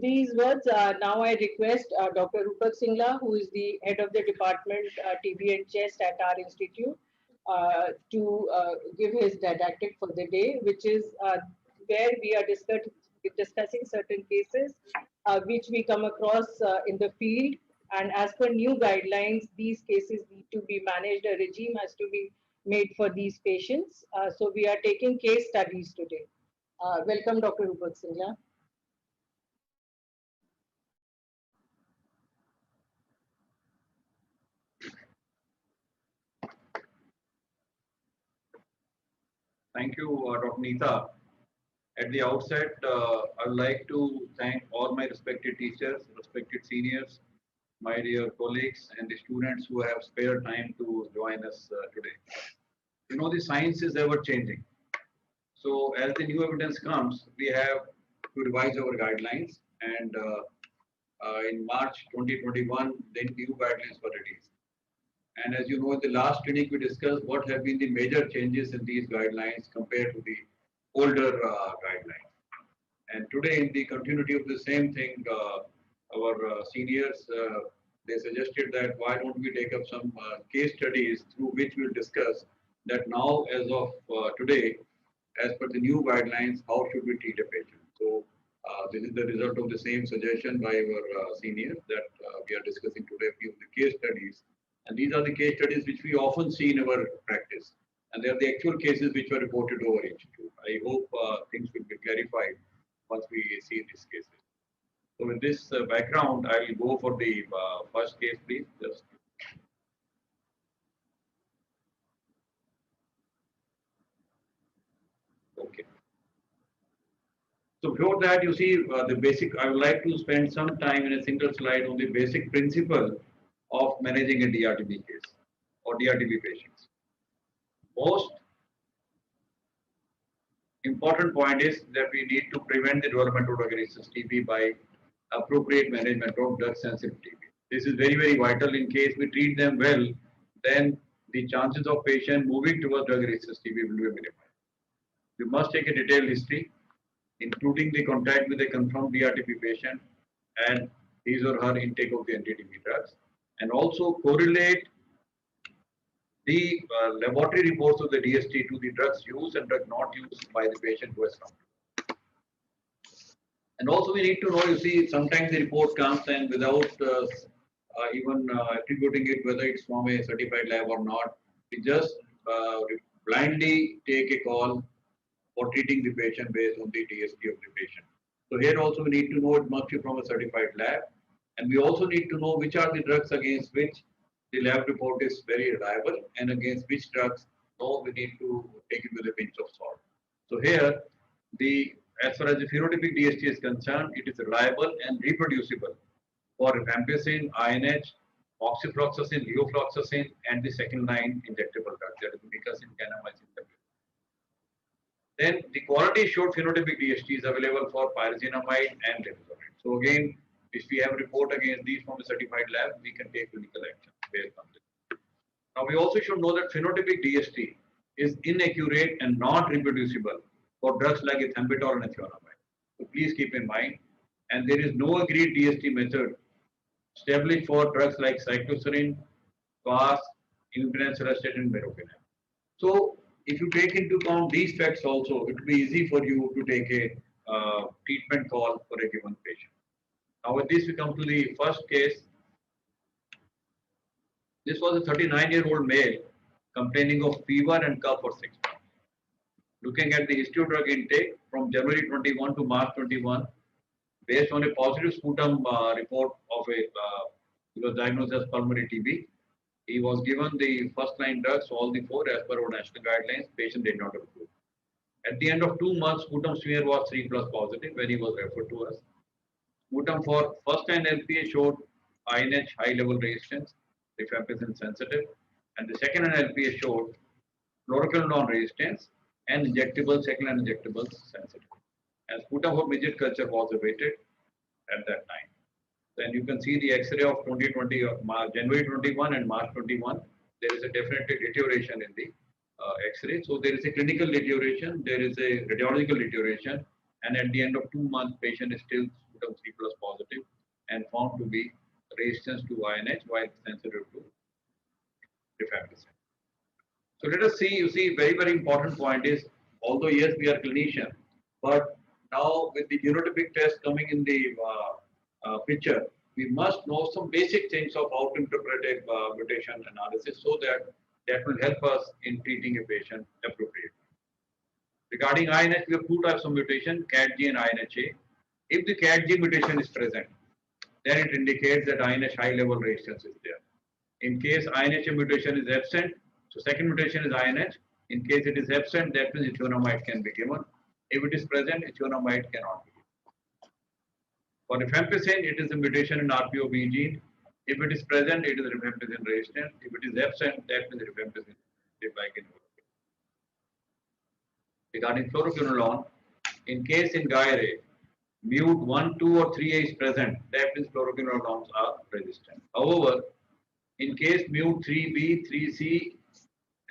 these words, now I request Dr. Rupak Singla, who is the head of the department TB and chest at our institute, to give his didactic for the day, which is where we are discussing certain cases which we come across in the field. And as per new guidelines, these cases need to be managed, a regime has to be made for these patients. So we are taking case studies today. Welcome, Dr. Rupak Singla. Thank you, Dr. Neeta. At the outset, I would like to thank all my respected teachers, respected seniors, my dear colleagues, and the students who have spared time to join us today. You know, the science is ever changing. So, as the new evidence comes, we have to revise our guidelines. And in March 2021, the new guidelines were released. And as you know, in the last clinic, we discussed what have been the major changes in these guidelines compared to the older guidelines. And today, in the continuity of the same thing, our seniors, they suggested that why don't we take up some case studies through which we'll discuss that now, as of today, as per the new guidelines, how should we treat a patient. So this is the result of the same suggestion by our seniors that we are discussing today, a few of the case studies. And these are the case studies which we often see in our practice. And they are the actual cases which were reported to our institute. I hope things will be clarified once we see these cases. So with this background, I will go for the first case, please. Just okay. So before that, you see the basic. I would like to spend some time in a single slide on the basic principle of managing a DRTB case or DRTB patients. Most important point is that we need to prevent the development of drug-resistant TB by appropriate management of drug-sensitive TB. This is very, very vital. In case we treat them well, then the chances of patient moving towards drug-resistant TB will be minimized. We must take a detailed history, including the contact with a confirmed DRTB patient and his or her intake of the anti-TB drugs, and also correlate the laboratory reports of the DST to the drugs used and drug not used by the patient who has come. And also we need to know, you see, sometimes the report comes and without even attributing it whether it's from a certified lab or not, we just blindly take a call for treating the patient based on the DST of the patient. So here also we need to know it must be from a certified lab, and we also need to know which are the drugs against which the lab report is very reliable and against which drugs no, we need to take it with a pinch of salt. So here, as far as the phenotypic DST is concerned, it is reliable and reproducible for rifampicin, INH, oxyfloxacin, levofloxacin, and the second line injectable drugs, that is amikacin, kanamycin. Then the quality assured phenotypic DST is available for pyrazinamide and linezolid. So again, if we have a report against these from a certified lab, we can take clinical action based on this. Now we also should know that phenotypic DST is inaccurate and not reproducible for drugs like ethambutol and ethionamide. So please keep in mind, and there is no agreed DST method established for drugs like cycloserine, CAS, imipinase, cilastatin, and meropenem. So if you take into account these facts also, it will be easy for you to take a treatment call for a given patient. Now with this we come to the first case. This was a 39-year-old male complaining of fever and cough for 6 months. Looking at the history of drug intake from January 21 to March 21, based on a positive sputum report of he was diagnosed as pulmonary TB. He was given the first line drugs, all the four as per our national guidelines. Patient did not improve. At the end of 2 months, sputum smear was 3+ positive when he was referred to us. Sputum for first line LPA showed INH high level resistance, rifampicin sensitive, and the second line LPA showed fluoroquinolone resistance and injectable second line injectables sensitive. And sputum for midget culture was awaited at that time. Then you can see the X-ray of 2020 of January 21 and March 21. There is a definitely deterioration in the X-ray. So there is a clinical deterioration, there is a radiological deterioration, and at the end of 2 months, patient is still sputum 3 plus positive and found to be resistant to INH while sensitive to rifampicin. So let us see, you see, very, very important point is, although yes, we are clinician, but now with the genotypic test coming in the picture, we must know some basic things of how to interpret a mutation analysis so that that will help us in treating a patient appropriately. Regarding INH, we have two types of mutation, CATG and INHA. If the CATG mutation is present, then it indicates that INH high level resistance is there. In case INHA mutation is absent, so second mutation is INH. In case it is absent, that means ethionamide can be given. If it is present, ethionamide cannot be given. For rifampicin, it is a mutation in RPOB gene. If it is present, it is rifampicin resistant. If it is absent, that means rifampicin is like in. Regarding fluoroquinolone, in case in Guy-Ray, mute 1, 2 or 3A is present, that means fluoroquinolones are resistant. However, in case mute 3B, 3C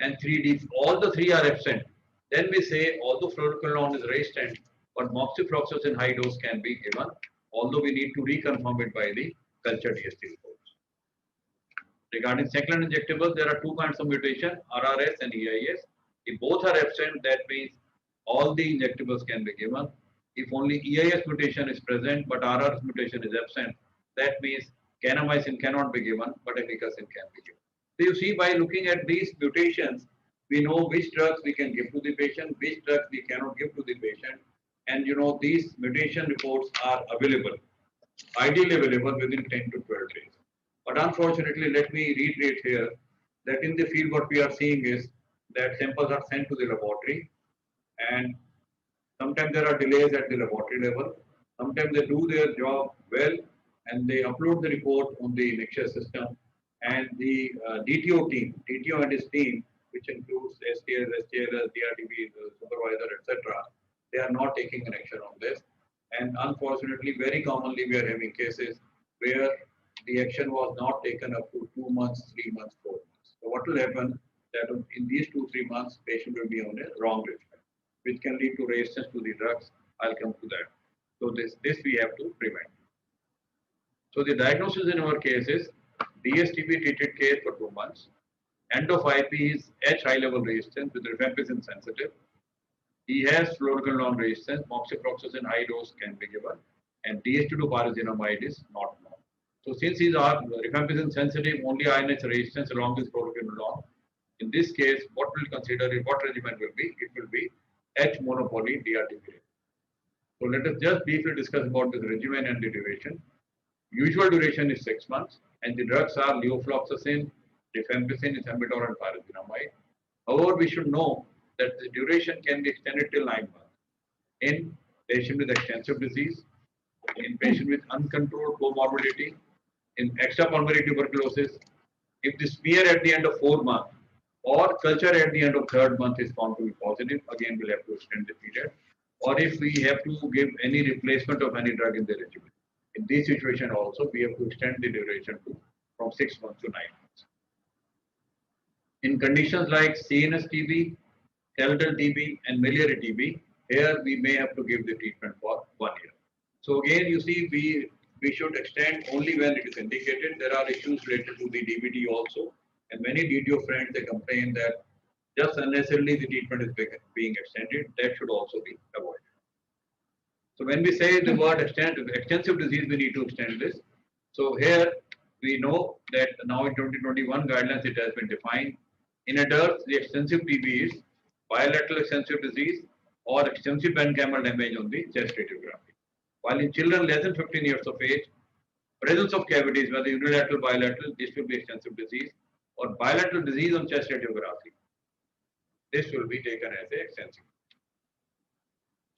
and 3D, all the three are absent, then we say although fluoroquinolone is resistant, but moxifloxacin high dose can be given, although we need to reconfirm it by the culture DST reports. Regarding second injectables, there are two kinds of mutation, RRS and EIS. If both are absent, that means all the injectables can be given. If only EIS mutation is present but RRS mutation is absent, that means kanamycin cannot be given but amikacin can be given. So you see, by looking at these mutations, we know which drugs we can give to the patient, which drugs we cannot give to the patient, and you know these mutation reports are available, ideally available within 10 to 12 days. But unfortunately, let me reiterate here that in the field what we are seeing is that samples are sent to the laboratory, and sometimes there are delays at the laboratory level. Sometimes they do their job well and they upload the report on the Nexus system, and the DTO team, DTO and his team, which includes STS, STLS, DRDB, the supervisor, etc., they are not taking an action on this. And unfortunately, very commonly we are having cases where the action was not taken up to 2 months, 3 months, 4 months. So what will happen that in these 2-3 months, patient will be on a wrong regimen, which can lead to resistance to the drugs. I'll come to that. So this we have to prevent. So the diagnosis in our case is DSTP treated case for 2 months. End of IP is H high level resistance with rifampicin sensitive. He has fluoroquinolone resistance, moxifloxacin high dose can be given, and DHT2 pyrazinamide is not known. So since these are rifampicin sensitive, only INH resistance along with fluoroquinolone. In this case, what we'll consider is what regimen will be? It will be H monopoly DRTP. So let us just briefly discuss about this regimen and the duration. Usual duration is 6 months, and the drugs are levofloxacin, rifampicin, ethambutol, and pyrazinamide. However, we should know that the duration can be extended till 9 months in patient with extensive disease, in patient with uncontrolled comorbidity, in extrapulmonary tuberculosis. If the smear at the end of 4 months or culture at the end of 3rd month is found to be positive, again we'll have to extend the period. Or if we have to give any replacement of any drug in the regimen. In this situation also, we have to extend the duration to from 6 months to 9 months. In conditions like CNS TB, skeletal TB, and miliary TB, here we may have to give the treatment for 1 year. So again, you see, we should extend only when it is indicated. There are issues related to the DBT also, and many DTO friends, they complain that just unnecessarily the treatment is being extended. That should also be avoided. So when we say the word extensive disease, we need to extend this. So here we know that now in 2021 guidelines it has been defined. In adults, the extensive TB is bilateral extensive disease or extensive parenchymal damage on the chest radiography. While in children less than 15 years of age, presence of cavities, whether unilateral, bilateral, this will be extensive disease, or bilateral disease on chest radiography. This will be taken as a extensive.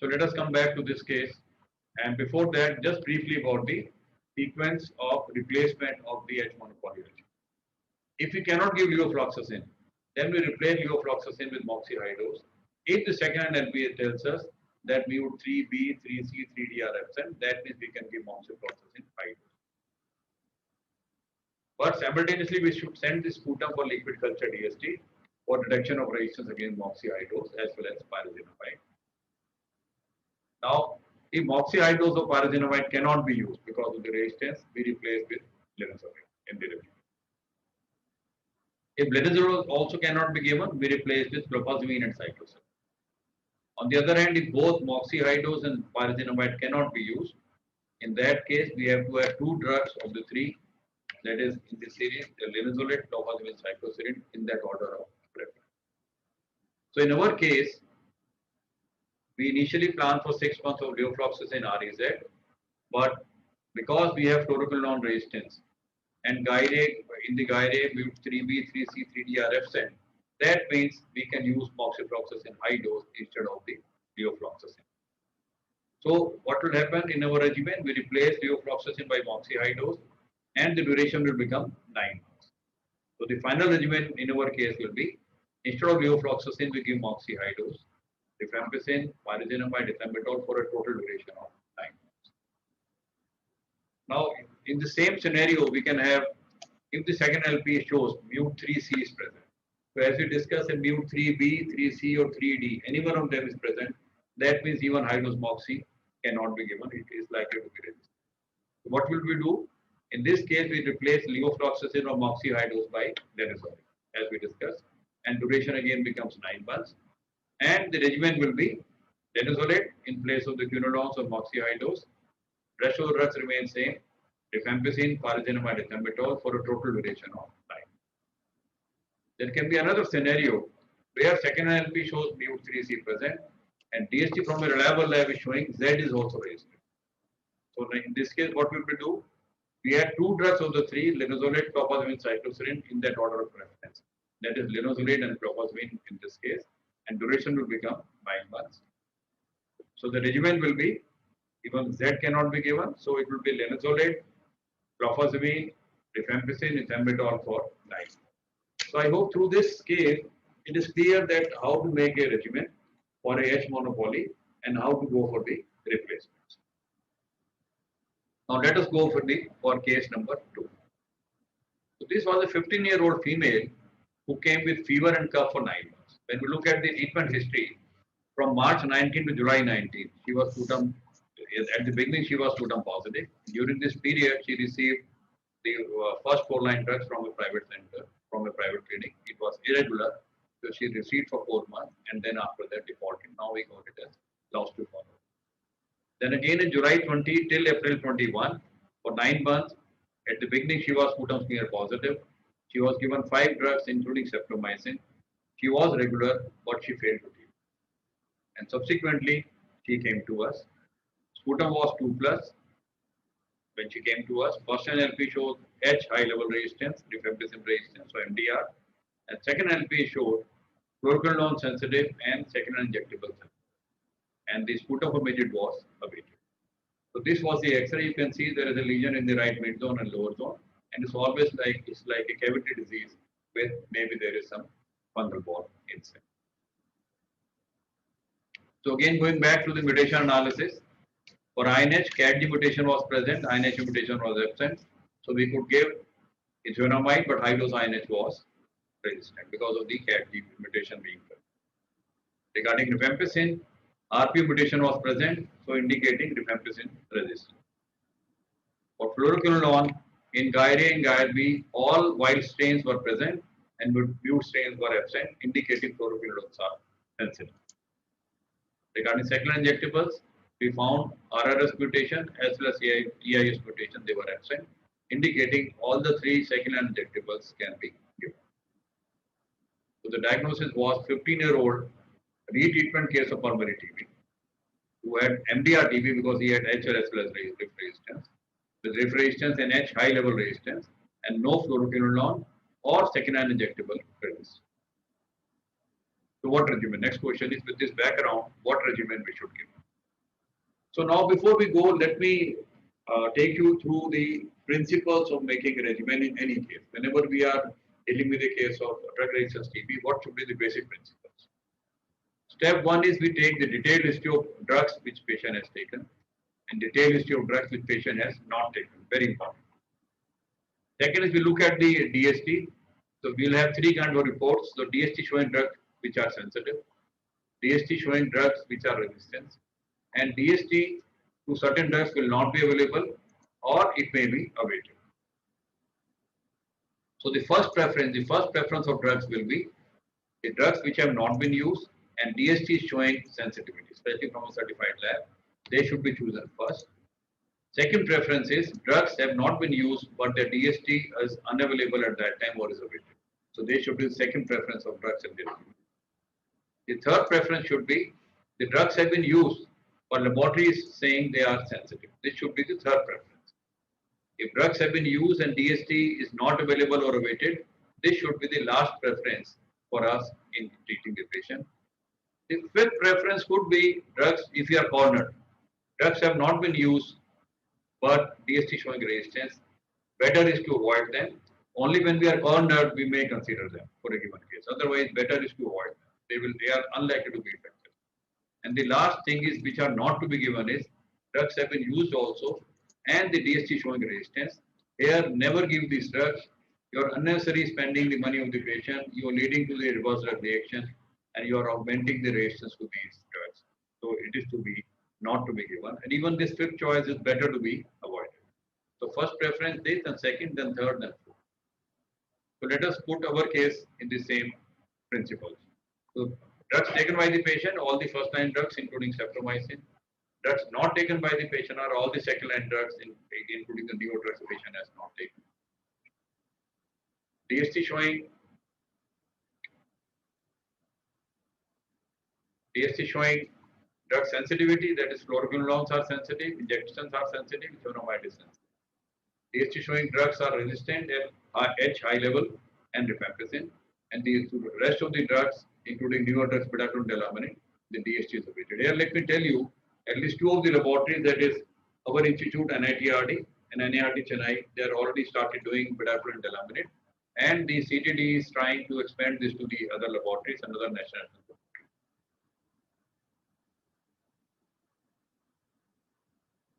So let us come back to this case. And before that, just briefly about the sequence of replacement of the H monopoly regimen. If we cannot give levofloxacin, then we replace levofloxacin with moxi high dose. If the second LPA tells us that mute 3B, 3C, 3D are absent, that means we can give moxifloxacin high dose. But simultaneously, we should send this sputum for liquid culture DST for detection of resistance against moxi high dose as well as pyrazinamide. Now, If moxihydrose or pyrazinamide cannot be used because of the resistance, we replace with linezolid in the regimen. If linezolid also cannot be given, we replace with clofazimine and cyclosporine. On the other hand, if both moxihydrose and pyrazinamide cannot be used, in that case, we have to have two drugs of the three, that is in this series, the linezolid, clofazimine, cyclosporine, in that order of preference. So in our case, we initially planned for 6 months of levofloxacin REZ, but because we have fluoroquinolone resistance and in the GYRE, MUT3B, 3C, 3D are absent, that means we can use moxifloxacin high dose instead of the levofloxacin. So what will happen in our regimen? We replace levofloxacin by moxi high dose and the duration will become 9 months. So the final regimen in our case will be, instead of levofloxacin, we give moxi high dose, rifampicin, pyrazinamide, ethambutol for a total duration of 9 months. Now, in the same scenario, we can have, if the second LP shows MUT3C is present. So as we discussed, a MUT3B, 3C or 3D, any one of them is present, that means even high dose moxi cannot be given, it is likely to be resistant. So what will we do? In this case, we replace levofloxacin or moxi high dose by linezolid, as we discussed, and duration again becomes 9 months. And the regimen will be linezolid in place of the quinolones or moxi high dose. Rest of the drugs remain same, rifampicin, pyrazinamide, ethambutol for a total duration of 9. There can be another scenario where second LP shows MUT3C present and DST from a reliable lab is showing Z is also raised. So in this case, what will we do? We have two drugs of the three, linezolid, clofazimine, cyclosporine in that order of preference. That is linezolid and clofazimine in this case, and duration will become 9 months. So the regimen will be, even Z cannot be given, so it will be linezolid, clofazimine, rifampicin, ethambutol for 9 months. So I hope through this case, it is clear that how to make a regimen for a H monopoly and how to go for the replacements. Now let us go for case number 2. So this was a 15-year-old female who came with fever and cough for 9 months. When we look at the treatment history, from March 19 to July 19, she was sputum, at the beginning she was sputum positive. During this period, she received the first 4-line drugs from a private center, from a private clinic. It was irregular, so she received for 4 months and then after that defaulted. Now we got it as loss to follow. Then again in July 20 till April 21, for 9 months, at the beginning she was sputum smear positive. She was given 5 drugs including cefpromycin. She was regular, but she failed to treat. And subsequently, she came to us. Sputum was 2+. When she came to us, first LP showed H high level resistance, rifampicin resistance, so MDR. And second LP showed fluoroquinolone sensitive and second injectable sensitive. And the sputum for midget was abated. So this was the X-ray. You can see there is a lesion in the right mid zone and lower zone, and it's always like a cavity disease with maybe there is some fungal ball inside. So again, going back to the mutation analysis, for INH, CADG mutation was present, INH mutation was absent. So we could give ethionamide, but high dose INH was resistant because of the CADG mutation being present. Regarding rifampicin, RP mutation was present, so indicating rifampicin resistance. For fluoroquinolone, in GYRE and GYRE-B, all wild strains were present and mute strains were absent, indicating fluoroquinolones are sensitive. Regarding second injectables, we found RRS mutation as well as EIS mutation, they were absent, indicating all the 3 second-line injectables can be given. So the diagnosis was 15-year-old retreatment case of pulmonary TB who had MDR TB because he had H as well as RIF resistance, with RIF resistance and H high level resistance and no fluoroquinolone or second-line injectable resistance. So what regimen? Next question is, with this background, what regimen we should give? So now before we go, let me take you through the principles of making a regimen in any case. Whenever we are dealing with a case of drug-resistant TB, what should be the basic principles? Step 1 is we take the detailed history of drugs which patient has taken and detailed history of drugs which patient has not taken. Very important. Second is we look at the DST. So we'll have 3 kinds of reports. So DST showing drugs which are sensitive, DST showing drugs which are resistant, and DST to certain drugs will not be available or it may be awaited. So the first preference of drugs will be the drugs which have not been used and DST is showing sensitivity, especially from a certified lab, they should be chosen first. Second preference is drugs have not been used but the DST is unavailable at that time or is awaited. So they should be the second preference of drugs in the review. The third preference should be the drugs have been used but laboratory is saying they are sensitive. This should be the third preference. If drugs have been used and DST is not available or awaited, this should be the last preference for us in treating the patient. The fifth preference could be drugs if you are cornered. Drugs have not been used but DST showing resistance. Better is to avoid them. Only when we are cornered, we may consider them for a given case. Otherwise, better is to avoid them. They are unlikely to be effective. And the last thing is which are not to be given is drugs have been used also and the DST showing resistance. Here, never give these drugs. You are unnecessarily spending the money of the patient. You are leading to the reverse drug reaction and you are augmenting the resistance to these drugs. So it is to be not to be given. And even this fifth choice is better to be avoided. So first preference this, then second, then third, then fourth. So let us put our case in the same principles. So drugs taken by the patient, all the first line drugs including streptomycin. Drugs not taken by the patient are all the second line drugs including the neo drugs the patient has not taken. DST showing drug sensitivity, that is fluoroquinolones are sensitive, injections are sensitive, zonomide is sensitive. DST showing drugs are resistant at H high level and rifampicin, and the rest of the drugs, including newer drugs, bedaquiline, delamanid, the DST is awaited. Here, let me tell you, at least two of the laboratories, that is our institute, NITRD and NIRT Chennai, they are already started doing bedaquiline and delamanid, and the CTD is trying to expand this to the other laboratories and other national.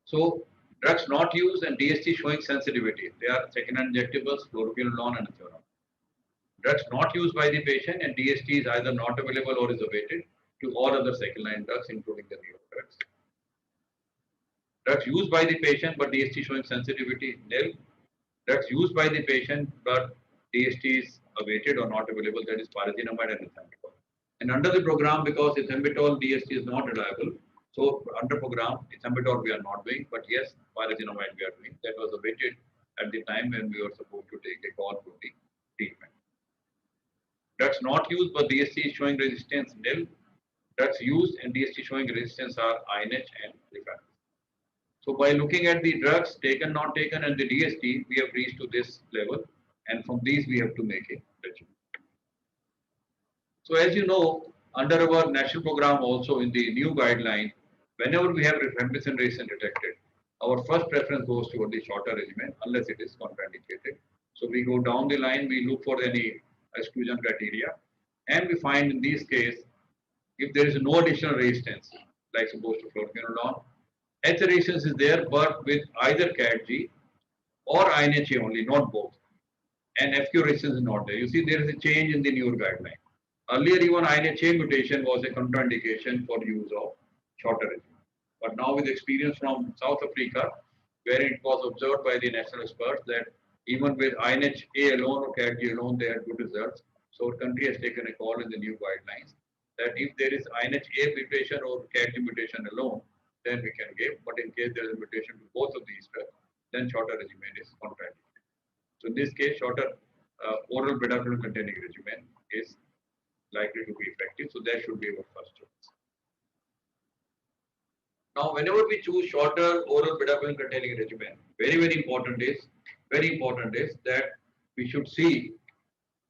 So drugs not used and DST showing sensitivity. They are second-hand injectables, fluoroquinolone and ethanol. Drugs not used by the patient and DST is either not available or is awaited to all other second-line drugs, including the neo drugs. Drugs used by the patient but DST showing sensitivity, nil. Drugs used by the patient but DST is awaited or not available, that is pyrazinamide and ethambutol. And under the program, because ethambutol DST is not reliable, so under program, ethambutol we are not doing, but yes, pyrazinamide we are doing. That was awaited at the time when we were supposed to take a call for the treatment. Drugs not used but DST is showing resistance, nil. Drugs used and DST showing resistance are INH and rifampicin. So by looking at the drugs taken, not taken and the DST, we have reached to this level, and from these we have to make a judgment. So as you know, under our national program also in the new guideline, whenever we have rifampicin resistance detected, our first preference goes toward the shorter regimen unless it is contraindicated. So we go down the line, we look for any exclusion criteria, and we find in this case, if there is no additional resistance, like suppose to fluoroquinolone, H resistance is there, but with either CAT-G or INHA only, not both. And FQ resistance is not there. You see, there is a change in the newer guideline. Earlier, even INHA mutation was a contraindication for use of shorter regimen. But now, with experience from South Africa, where it was observed by the national experts that even with INHA alone or CAT-G alone, they had good results. So, our country has taken a call in the new guidelines that if there is INHA mutation or CAT-G mutation alone, then we can give. But in case there is a mutation to both of these drugs, then shorter regimen is contraindicated. So in this case, shorter oral bedaquiline containing regimen is likely to be effective. So that should be our first choice. Now, whenever we choose shorter oral bedaquiline containing regimen, very important is that we should see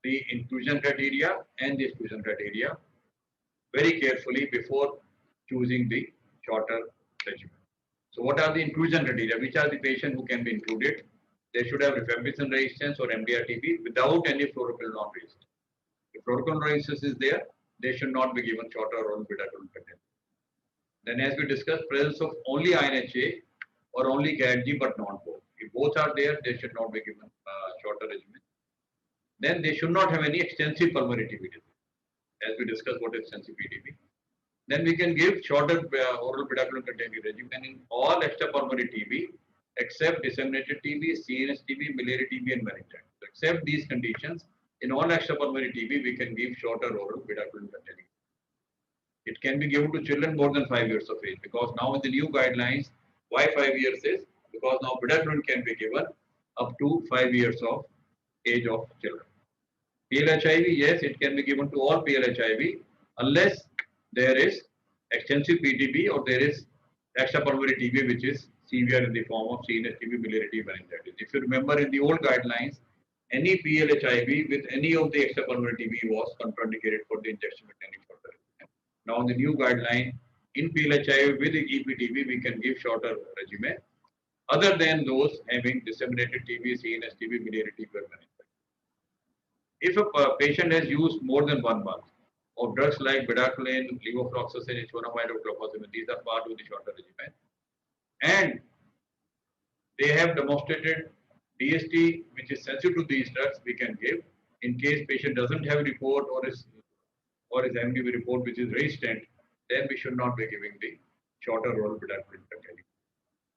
the inclusion criteria and the exclusion criteria very carefully before choosing the shorter regimen. So what are the inclusion criteria? Which are the patients who can be included? They should have rifampicin resistance or MDR-TB without any fluoroquinolone resistance. If fluoroquinolone resistance is there, they should not be given shorter oral bedaquiline containing. Then as we discussed, presence of only INHA or only CAT-G but not both. If both are there, they should not be given shorter regimen. Then they should not have any extensive pulmonary TB disease. As we discussed what is extensive PTB. then we can give shorter oral bedaquiline containing regimen in all extrapulmonary TB except disseminated TB, CNS TB, biliary TB, and meningitis. So except these conditions, in all extrapulmonary TB, we can give shorter oral bedaquiline containing. It can be given to children more than 5 years of age because now in the new guidelines, why 5 years is because now bedaquiline can be given up to 5 years of age of children. PLHIV, yes, it can be given to all PLHIV unless there is extensive PTB or there is extrapulmonary TB which is severe in the form of CNS TB, biliary TB, meningitis. If you remember in the old guidelines, any PLHIV with any of the extrapulmonary TB was contraindicated for the injection containing shorter. Now in the new guideline, in PLHIV with the EPTB, we can give shorter regimen other than those having disseminated TB, CNS TB, biliary TB, or meningitis. If a patient has used more than 1 month of drugs like bedaquiline, levofloxacin, isoniazid, or clofazimine, these are part of the shorter regimen, and they have demonstrated DST which is sensitive to these drugs, we can give. In case patient doesn't have a report or is having a report which is resistant, then we should not be giving the shorter oral bedaquiline containing.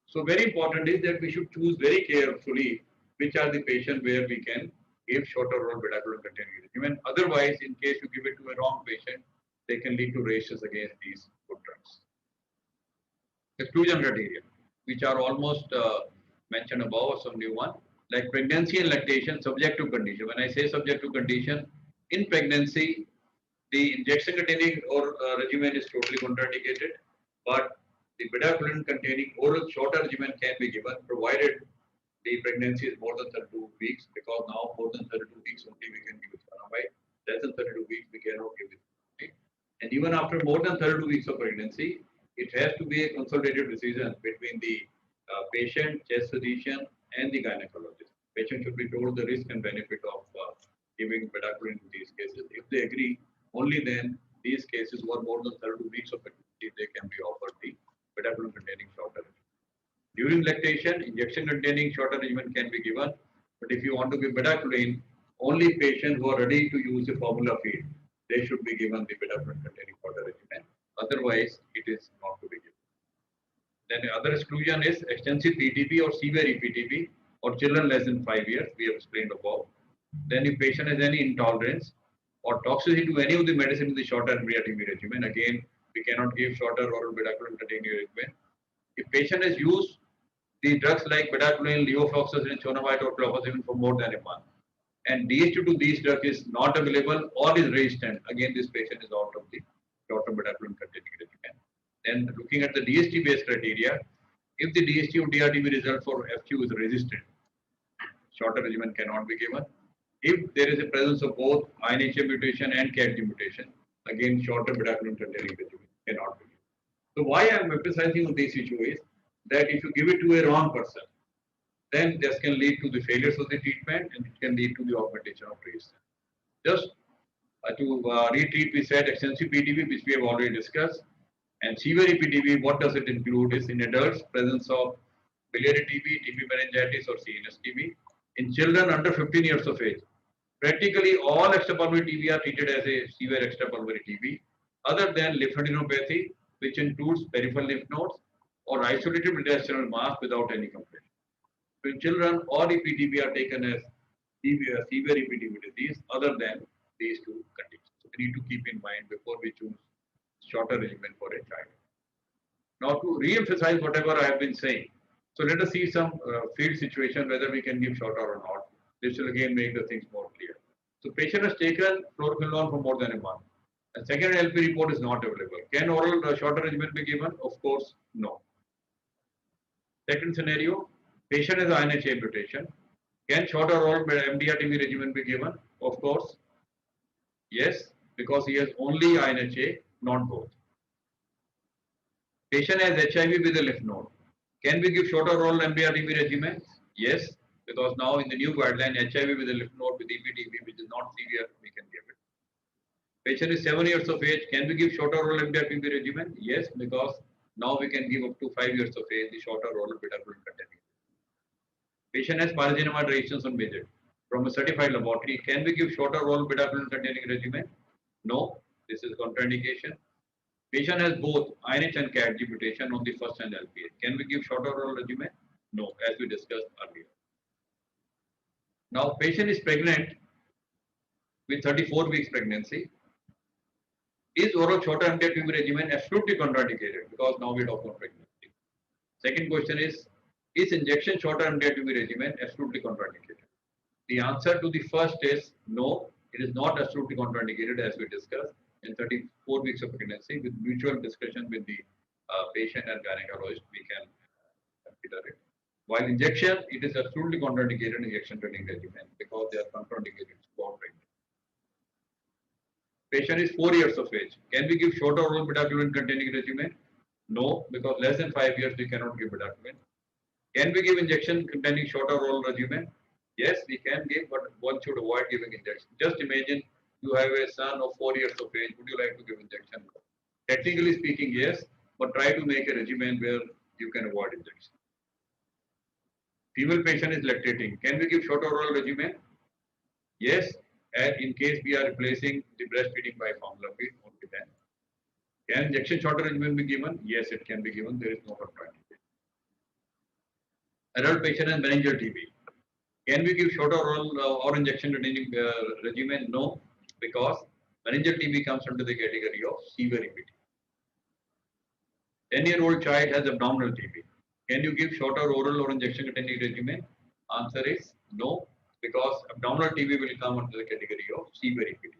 So very important is that we should choose very carefully which are the patients where we can give shorter oral bedaquiline containing regimen. Otherwise, in case you give it to a wrong patient, they can lead to rashes against these good drugs. Exclusion criteria, which are almost mentioned above, or some new one, like pregnancy and lactation, subject to condition. When I say subject to condition, in pregnancy, the injection containing or regimen is totally contraindicated, but the bedaquiline containing oral shorter regimen can be given provided the pregnancy is more than 32 weeks, because now more than 32 weeks only we can give it. Right? Less than 32 weeks we cannot give it. Right? And even after more than 32 weeks of pregnancy, it has to be a consultative decision between the patient, chest physician, and the gynecologist. Patient should be told the risk and benefit of giving bedaquiline in these cases. If they agree, only then these cases who are more than 32 weeks of pregnancy, they can be offered the bedaquiline containing shorter regimen. During lactation, injection containing shorter regimen can be given, but if you want to give bedaquiline, only patients who are ready to use a formula feed, they should be given the bedaquiline containing shorter regimen. Otherwise, it is not to be given. Then the other exclusion is extensive PTB or severe EPTB or children less than 5 years, we have explained above. Then if patient has any intolerance or toxicity to any of the medicine in the shorter MDR-TB regimen, again, we cannot give shorter oral bedaquiline containing regimen. If patient has used the drugs like bedaquiline, levofloxacin, isoniazid, or clofazimine for more than a month, and DHT to these drugs is not available or is resistant, again this patient is out of the shorter bedaquiline containing regimen. Then looking at the DST based criteria, if the DST or DRTB result for FQ is resistant, shorter regimen cannot be given. If there is a presence of both INHA mutation and CAG mutation, again shorter bedaquiline containing regimen cannot be given. So why I am emphasizing on this issue is that if you give it to a wrong person, then this can lead to the failures of the treatment and it can lead to the augmentation of resistance. Just to retreat, we said extensive PTB, which we have already discussed, and severe EPTB. What does it include? Is in adults presence of biliary TB, TB meningitis, or CNS TB. In children under 15 years of age, practically all extrapulmonary TB are treated as a severe extrapulmonary TB, other than lymphadenopathy, which includes peripheral lymph nodes or isolated intestinal mass without any complaint. So in children, all EPTB are taken as severe EPTB disease other than these two conditions. So we need to keep in mind before we choose shorter regimen for a child. Now to re-emphasize whatever I have been saying, so let us see some field situation whether we can give shorter or not. This will again make the things more clear. So patient has taken fluoroquinolone for more than a month. A second LP report is not available. Can oral shorter regimen be given? Of course, no. Second scenario, patient has INHA mutation. Can shorter oral MDR-TB regimen be given? Of course, yes, because he has only INHA, not both. Patient has HIV with a lymph node. Can we give shorter oral MDR-TB regimen? Yes, because now in the new guideline, HIV with a lymph node with EPTB, which is not severe, we can give it. Patient is 7 years of age. Can we give shorter oral MDR-TB regimen? Yes, because now we can give up to 5 years of age the shorter oral bedaquiline containing. Patient has pyrogenamide resistance on visit from a certified laboratory. Can we give shorter oral bedaquiline containing regimen? No, this is contraindication. Patient has both INH and CATG mutation on the first and LPA. Can we give shorter oral regimen? No, as we discussed earlier. Now, patient is pregnant with 34 weeks pregnancy. Is oral shorter MDR-TB regimen absolutely contraindicated? Because now we talk about pregnancy. Second question is injection shorter MDR-TB regimen absolutely contraindicated? The answer to the first is no, it is not absolutely contraindicated as we discussed. In 34 weeks of pregnancy, with mutual discussion with the patient and gynecologist, we can consider it. While injection, it is absolutely contraindicated injection training regimen because they are contraindicated for pregnancy. Patient is 4 years of age. Can we give shorter oral beta-glucan containing regimen? No, because less than 5 years we cannot give beta-glucan. Can we give injection containing shorter oral regimen? Yes, we can give, but one should avoid giving injection. Just imagine you have a son of 4 years of age. Would you like to give injection? Technically speaking, yes, but try to make a regimen where you can avoid injection. Female patient is lactating. Can we give shorter oral regimen? Yes, and in case we are replacing the breastfeeding by formula feed, only then. Can injection shorter regimen be given? Yes, it can be given. There is no contraindication. Adult patient has meningeal TB. Can we give shorter oral or injection regimen? No, because meningeal TB comes under the category of severe EPT. 10-year-old child has abdominal TB. Can you give shorter oral or injection containing regimen? Answer is no, because abdominal TB will come under the category of severe EPT.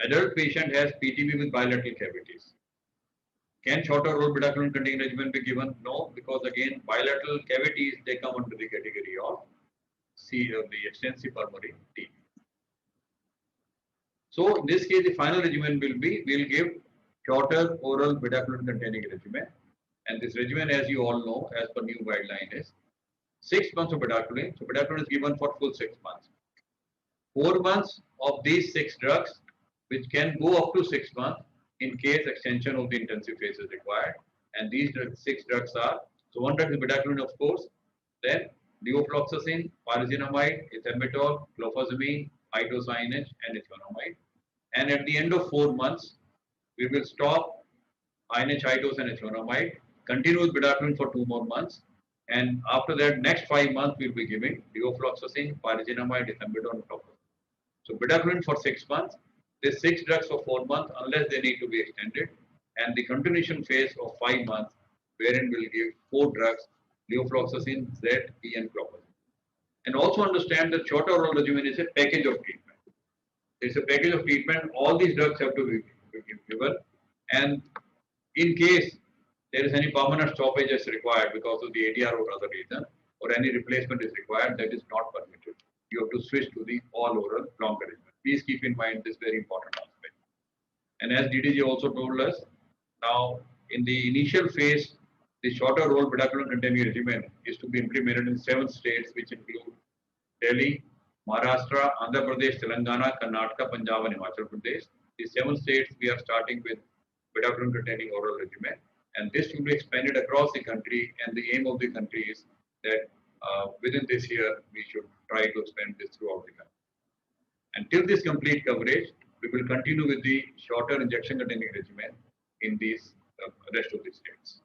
Adult patient has PTB with bilateral cavities. Can shorter oral beta-glucan containing regimen be given? No, because again bilateral cavities they come under the category of the extensive pulmonary TB. So in this case, the final regimen will be we'll give shorter oral beta-glucan containing regimen, and this regimen, as you all know, as per new guideline, is 6 months of beta-glucan. So beta-glucan is given for full 6 months. 4 months of these 6 drugs, which can go up to 6 months in case extension of the intensive phase is required. And these 6 drugs are, so one drug is beta-glucan, of course, then levofloxacin, pyrazinamide, ethambutol, clofazimine, itosinate, and ethionamide. And at the end of 4 months, we will stop INH, itos, and ethionamide, continue with beta-glucan for 2 more months, and after that, next 5 months, we will be giving levofloxacin, pyrazinamide, ethambutol, and clofazimine. So beta-glucan for 6 months, this 6 drugs for 4 months, unless they need to be extended, and the continuation phase of 5 months, wherein we'll give 4 drugs, levofloxacin, Z, P, and clofazimine. And also understand that shorter oral regimen is a package of treatment. It's a package of treatment. All these drugs have to be given, and in case there is any permanent stoppage is required because of the ADR or other reason, or any replacement is required, that is not permitted. You have to switch to the all oral longer regimen. Please keep in mind this very important aspect. And as DDG also told us, now in the initial phase, the shorter oral beta-glucan containing regimen is to be implemented in 7 states, which include Delhi, Maharashtra, Andhra Pradesh, Telangana, Karnataka, Punjab, and Himachal Pradesh. These 7 states we are starting with beta-glucan containing oral regimen, and this will be expanded across the country. And the aim of the country is that within this year we should try to expand this throughout the country. Until this complete coverage, we will continue with the shorter injection containing regimen in these rest of the states.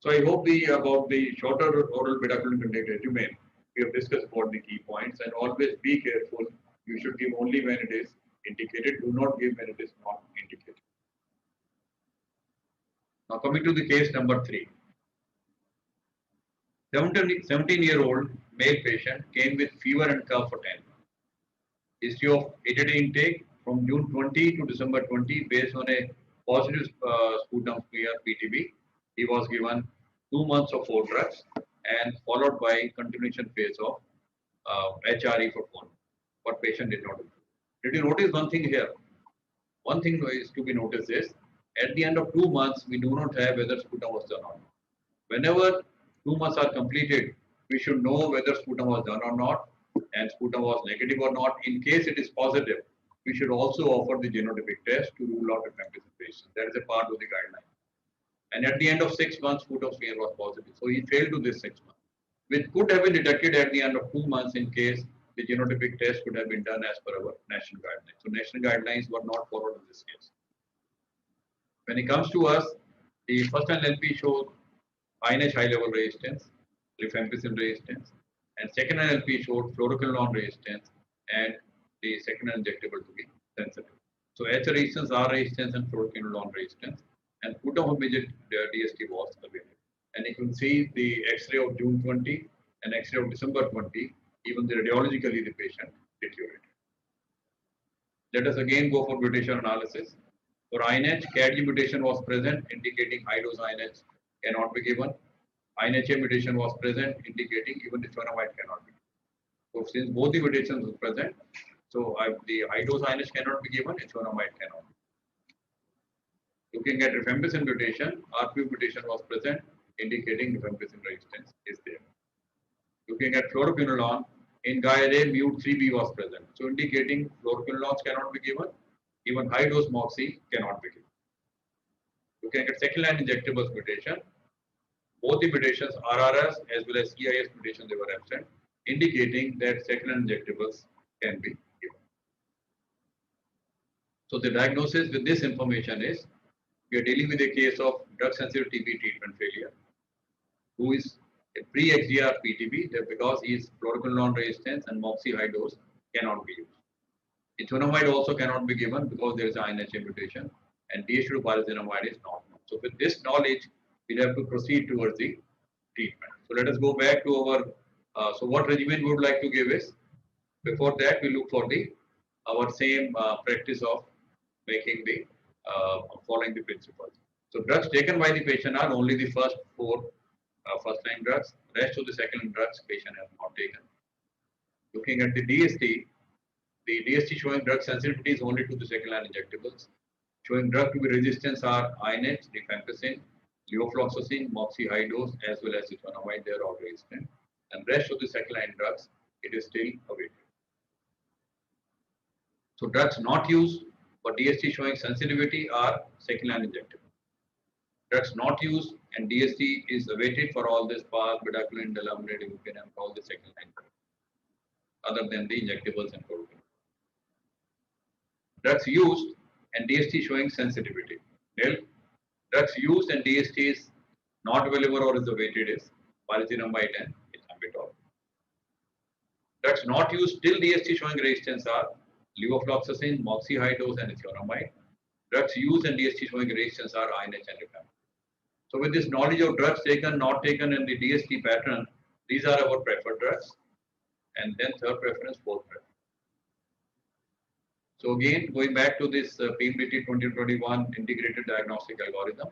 So I hope about the shorter oral beta-glucan containing regimen, we have discussed about the key points, and always be careful. You should give only when it is indicated. Do not give when it is not indicated. Now coming to the case number 3. 17-year-old male patient came with fever and cough for 10 months. History of ATD intake from June 20 to December 20 based on a positive sputum smear PTB. He was given 2 months of 4 drugs and followed by continuation phase of HRE for 4 months. But patient did not do. Did you notice one thing here? One thing is to be noticed is at the end of 2 months we do not have whether sputum was done or not. Whenever 2 months are completed, we should know whether sputum was done or not and sputum was negative or not. In case it is positive, we should also offer the genotypic test to rule out a participation. That is a part of the guideline. And at the end of 6 months, sputum smear was positive. So he failed to this 6 months, which could have been detected at the end of 2 months in case the genotypic test could have been done as per our national guidelines. So national guidelines were not followed in this case. When it comes to us, the first NLP shows INH high level resistance, rifampicin resistance, and second NLP showed fluoroquinolone resistance and the second injectable to be sensitive. So H resistance, R resistance, and fluoroquinolone resistance, and putapomidate DST was available. And you can see the X-ray of June 20 and X-ray of December 20, even the radiologically the patient deteriorated. Let us again go for mutation analysis. For INH, CADG mutation was present, indicating high dose INH cannot be given. INHA mutation was present, indicating even ethionamide cannot be given. So since both the mutations were present, so the high dose INH cannot be given, ethionamide cannot be. Looking at rifampicin mutation, RPU mutation was present, indicating rifampicin resistance is there. Looking at fluoroquinolone, in GAIA mute 3B was present, so indicating fluoroquinolones cannot be given, even high dose MOXIE cannot be given. Looking at second line injectables mutation, both the mutations RRS as well as EIS mutation they were absent, indicating that second line injectables can be given. So the diagnosis with this information is we are dealing with a case of drug sensitive TB treatment failure, who is a pre-XDR PTB because he is fluoroquinolone resistance and MOXIE high dose cannot be used. Ethionamide also cannot be given because there is an INHA mutation, and DH2 pyrazinamide is not known. So with this knowledge, we'll have to proceed towards the treatment. So let us go back to our, so what regimen we would like to give is, before that we look for the, our same practice of making the, following the principles. So drugs taken by the patient are only the first 4 first line drugs, rest of the second line drugs patient has not taken. Looking at the DST showing drug sensitivity is only to the second line injectables. Showing drug to be resistance are INH, rifampicin, levofloxacin, MOXIE high dose, as well as ethionamide, they are all resistant. And rest of the second line drugs, it is still awaited. So drugs not used for DST showing sensitivity are second line injectable. Drugs not used and DST is awaited for all this PAS, bedaquiline, delamanid, imiquimab, all the second line drugs, other than the injectables and fluoroquinolone. Drugs used and DST showing sensitivity. Well, drugs used and DST is not available or is awaited is pyrazinamide and ethambutol. Drugs not used till DST showing resistance are levofloxacin, MOXIE high dose and ethionamide. Drugs used and DST showing resistance are INH and rifampicin. So with this knowledge of drugs taken, not taken and the DST pattern, these are our preferred drugs. And then third preference, fourth preference. So again, going back to this PMDT 2021 integrated diagnostic algorithm.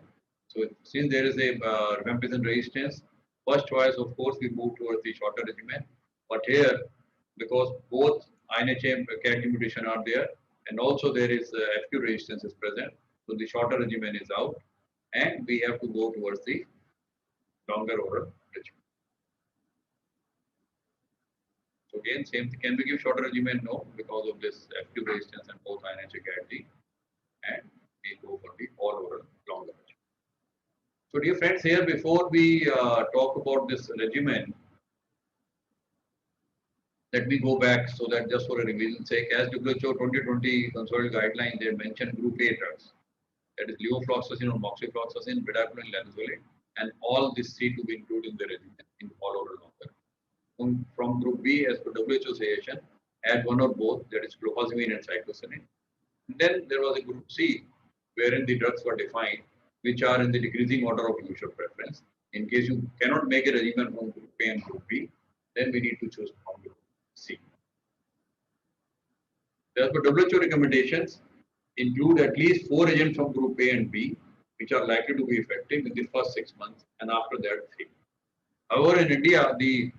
So since there is a rifampicin resistance, first choice, of course, we move towards the shorter regimen. But here, because both INHA and CADG mutation are there, and also there is FQ resistance is present, so the shorter regimen is out, and we have to go towards the longer oral regimen. So again, same thing. Can we give shorter regimen? No, because of this FQ resistance and both INHA CADG, and we go for the all oral longer regimen. So dear friends, here before we talk about this regimen, let me go back so that just for a revision's sake, as WHO 2020 consolidated guideline, they mentioned group A drugs, that is levofloxacin or moxifloxacin, bedaquiline, linezolid, and all these 3 to be included in the regimen in all oral longer. From group B, as per WHO suggestion, add one or both, that is clofazimine and cyclosamine. Then there was a group C, wherein the drugs were defined, which are in the decreasing order of usual preference. In case you cannot make a regimen from group A and group B, then we need to choose from group C. Therefore, WHO recommendations include at least 4 agents from group A and B, which are likely to be effective in the first 6 months, and after that 3. However, in India, the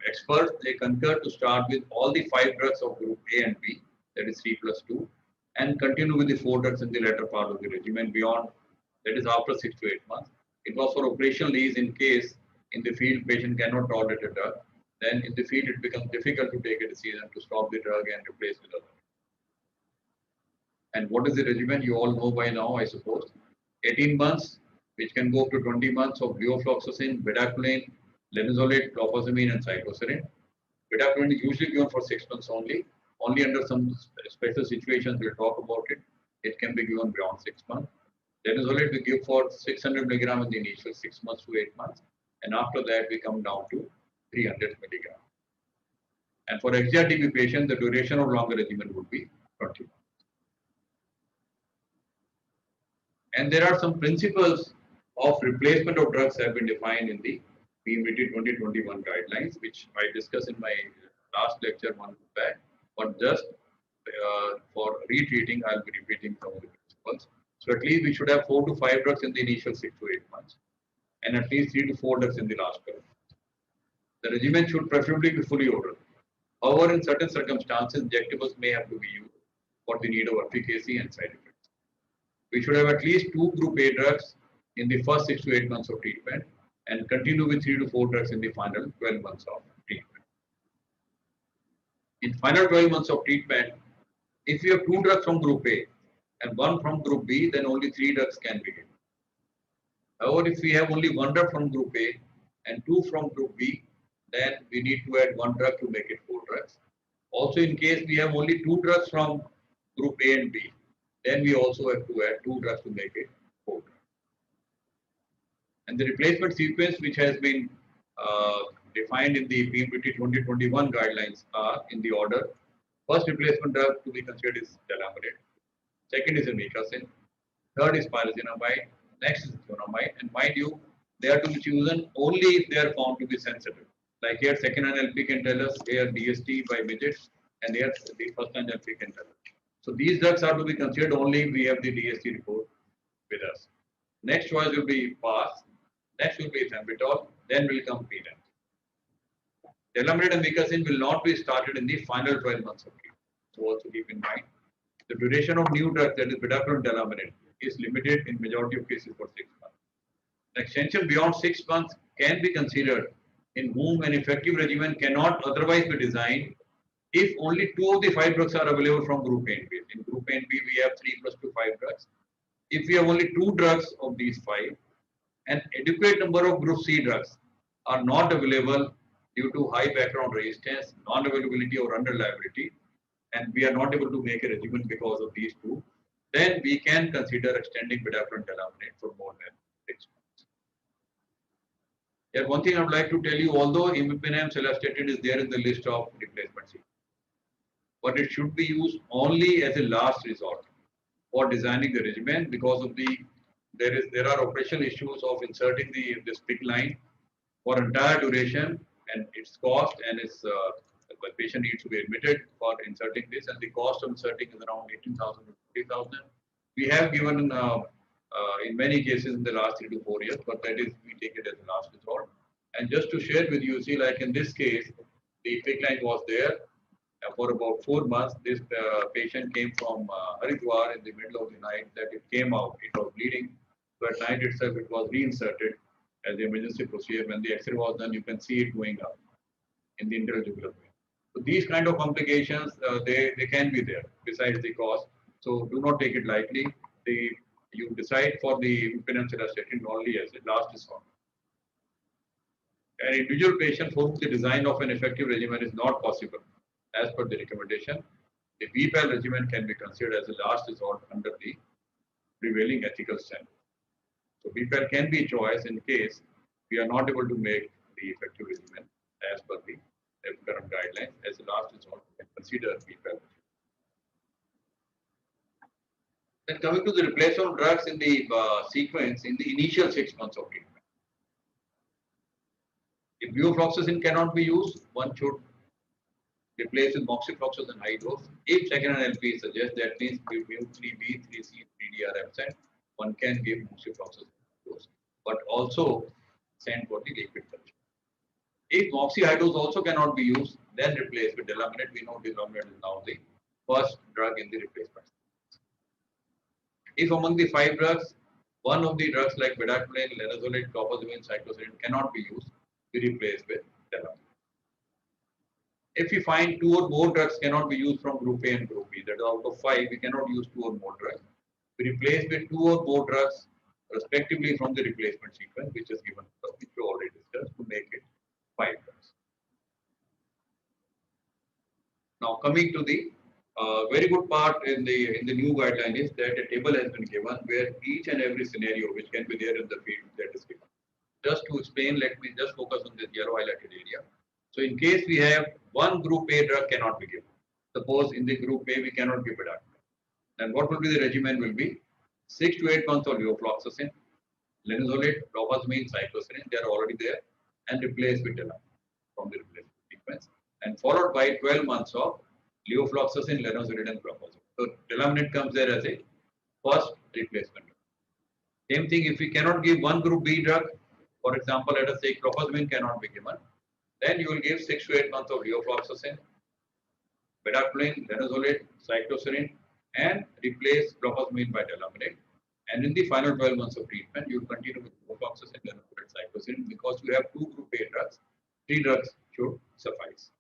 experts, they concur to start with all the 5 drugs of group A and B, that is 3+2, and continue with the 4 drugs in the latter part of the regimen beyond, that is after 6 to 8 months. It was for operational ease in case in the field patient cannot tolerate a drug. Then in the field it becomes difficult to take a decision to stop the drug and replace with other. And what is the regimen? You all know by now, I suppose. 18 months, which can go up to 20 months of levofloxacin, bedaquiline, linezolid, clofazimine, and cycloserine. Bedaquiline is usually given for 6 months only. Only under some special situations we'll talk about it. It can be given beyond 6 months. Linezolid we give for 600 milligram in the initial 6 months to 8 months, and after that we come down to 300 milligram. And for XDR-TB patient, the duration of longer regimen would be 20 months. And there are some principles of replacement of drugs have been defined in the PMDT 2021 guidelines, which I discussed in my last lecture one back. But just for retreating, I'll be repeating some of the principles. So at least we should have 4 to 5 drugs in the initial 6 to 8 months, and at least 3 to 4 drugs in the last 12 months. The regimen should preferably be fully oral. However, in certain circumstances, injectables may have to be used for the need of efficacy and side effects. We should have at least 2 group A drugs in the first 6 to 8 months of treatment and continue with 3 to 4 drugs in the final 12 months of treatment. In final 12 months of treatment, if we have 2 drugs from group A and 1 from group B, then only 3 drugs can be given. However, if we have only 1 drug from group A and 2 from group B, then we need to add 1 drug to make it 4 drugs. Also, in case we have only 2 drugs from group A and B, then we also have to add 2 drugs to make it 4 drugs. And the replacement sequence, which has been defined in the PMDT 2021 guidelines, are in the order. First replacement drug to be considered is delamidate. Second is amikacin. Third is pyrazinamide. Next is thionamide. And mind you, they are to be chosen only if they are found to be sensitive. Like here, second-line LP can tell us, here DST by Midget, and here the first-line LP can tell us. So these drugs are to be considered only if we have the DST report with us. Next choice will be PAS. Next will be ethambutol. Then will come PDAM. Delamidate and amikacin will not be started in the final 12 months of treatment. So also keep in mind, the duration of new drugs, that is bedaquiline and delamidate, is limited in majority of cases for 6 months. An extension beyond 6 months can be considered in whom an effective regimen cannot otherwise be designed if only 2 of the 5 drugs are available from group A and B. In group A and B, we have 3 plus 2, 5 drugs. If we have only 2 drugs of these 5, an adequate number of group C drugs are not available due to high background resistance, non-availability or unreliability, and we are not able to make a regimen because of these 2, then we can consider extending bedaquiline and delamidate for more than 6 months. Here, one thing I would like to tell you, although imipenem cilastatin is there in the list of replacement sequence, but it should be used only as a last resort for designing the regimen because of there are operational issues of inserting this PICC line for entire duration and its cost, and its the patient needs to be admitted for inserting this, and the cost of inserting is around 18,000 to 50,000. We have given in many cases in the last 3 to 4 years, but that is we take it as a last resort. And just to share with you, see, like in this case, the PICC line was there for about 4 months. This patient came from Haridwar in the middle of the night. That it came out, it was bleeding. So at night itself, it was reinserted as the emergency procedure. When the X-ray was done, you can see it going up in the interjugular vein. So these kind of complications, they can be there besides the cost. So do not take it lightly. You decide for the imipenem cilastatin only as a last resort. An individual patient for whom the design of an effective regimen is not possible as per the recommendation, the VPAL regimen can be considered as a last resort under the prevailing ethical standard. So VPAL can be a choice in case we are not able to make the effective regimen as per the current guidelines. As a last resort, we can consider VPAL. Then coming to the replacement of drugs in the sequence in the initial 6 months of treatment. If levofloxacin cannot be used, one should replace with moxifloxacin high dose. If second-line LP suggests that means mu3B, 3C, 3D are absent, one can give moxifloxacin dose, but also send for the liquid culture. If moxi high dose also cannot be used, then replace with delamidate. We know delamidate is now the first drug in the replacement. If among the 5 drugs, one of the drugs like bedaquiline, linezolid, clofazimine, cycloserine cannot be used, we replace with delamidate. If we find 2 or more drugs cannot be used from group A and group B, that is out of 5, we cannot use 2 or more drugs. We replace with 2 or more drugs respectively from the replacement sequence, which is given, which we already discussed, to make it 5 drugs. Now coming to the very good part in the new guideline is that a table has been given where each and every scenario which can be there in the field that is given. Just to explain, let me just focus on this yellow highlighted area. So in case we have one group A drug cannot be given. Suppose in the group A we cannot give bedaquiline. Then what will be the regimen will be 6 to 8 months of levofloxacin, linezolid, clofazimine, cycloserine, they are already there, and replaced with delamine from the replacement sequence, and followed by 12 months of levofloxacin, linezolid, and clofazimine. So delaminate comes there as a first replacement. Same thing if we cannot give one group B drug, for example, let us say clofazimine cannot be given, then you will give 6 to 8 months of levofloxacin, bedaquiline, linezolid, cycloserine, and replace clofazimine by delaminate. And in the final 12 months of treatment, you continue with levofloxacin, linezolid, cycloserine because you have two group A drugs. 3 drugs should suffice.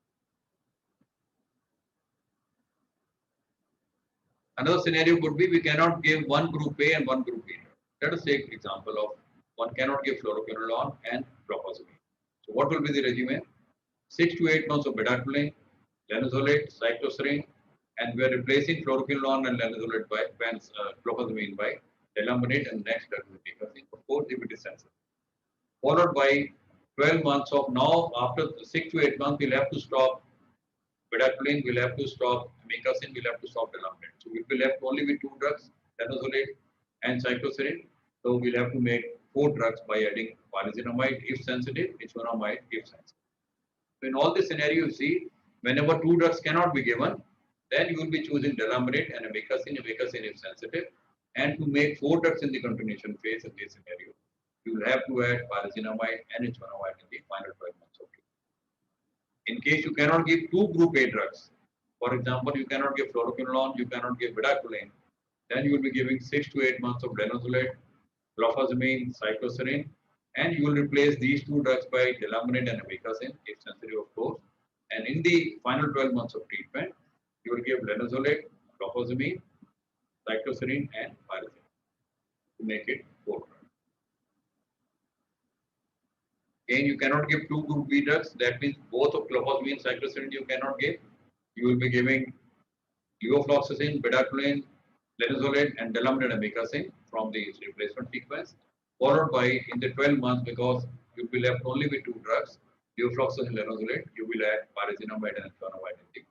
Another scenario could be we cannot give one group A and one group B. Let us take example of one cannot give fluoroquinolone and clofazimine. So what will be the regimen? 6 to 8 months of bedaquiline, linezolid, cycloserine, and we are replacing fluoroquinolone and linezolid by clofazimine by delaminate, and next drug will be taken. Of course, if it is sensitive. Followed by 12 months of now, after 6 to 8 months, we'll have to stop bedaquiline, we'll have to stop amikacin, we'll have to stop delaminate. So we'll be left only with 2 drugs, linezolid and cycloserine. So we'll have to make 4 drugs by adding pyrazinamide if sensitive, isoniazid if sensitive. So in all this scenario, you see, whenever 2 drugs cannot be given, then you will be choosing delaminate and amikacin if sensitive. And to make 4 drugs in the continuation phase in this scenario, you will have to add pyrazinamide and isoniazid in the final 12 months of treatment. In case you cannot give 2 group A drugs, for example, you cannot give fluoroquinolone, you cannot give bedaquiline, then you will be giving 6 to 8 months of linezolid, clofazimine, cycloserine, and you will replace these 2 drugs by delaminate and amikacin if sensitive, of course. And in the final 12 months of treatment, you will give linezolid, clofazimine, cycloserine, and pyrazine to make it 4 drugs. Again, you cannot give 2 group B drugs. That means both of clofazimine, cycloserine you cannot give. You will be giving levofloxacin, bedaquiline, linezolid, and delaminate amikacin from the replacement sequence, followed by in the 12 months, because you will be left only with 2 drugs, levofloxacin, linezolid, you will add pyrazinamide and isoniazid in the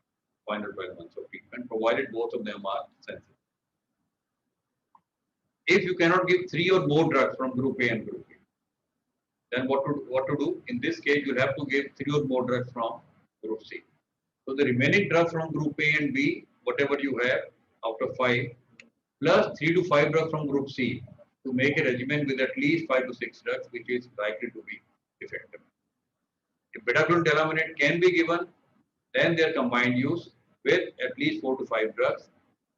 final 12 months of treatment, provided both of them are sensitive. If you cannot give 3 or more drugs from group A and group B, then what to do? In this case, you will have to give 3 or more drugs from group C. So the remaining drugs from group A and B, whatever you have out of 5, plus 3 to 5 drugs from group C to make a regimen with at least 5 to 6 drugs, which is likely to be effective. If bedaquiline delaminate can be given, then their combined use with at least 4 to 5 drugs,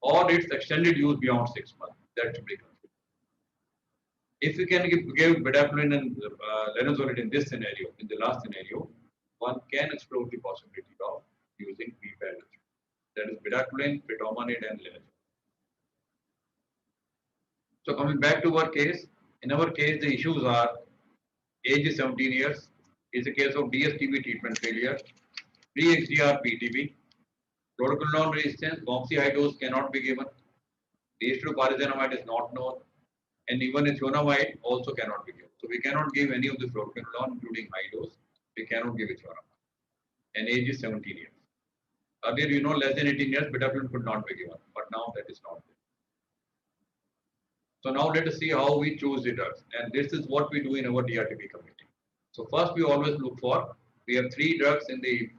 or its extended use beyond 6 months. That should be considered. If we can give bedaquiline and linezolid in this scenario, in the last scenario, one can explore the possibility of using p-pad. That is bedaquiline, pretomanid, and linezolid. So coming back to our case, in our case the issues are age is 17 years, is a case of DSTB treatment failure, pre-XDR PTB, fluoroquinolone resistance, moxie high dose cannot be given, the pyrazinamide is not known, and even isoniazid also cannot be given. So we cannot give any of the fluoroquinolone, including high dose. We cannot give isoniazid. And age is 17 years. Earlier, less than 18 years, bedaquiline could not be given, but now that is not there. So now let us see how we choose the drugs, and this is what we do in our DRTB committee. So first, we always look for, we have 3 drugs in the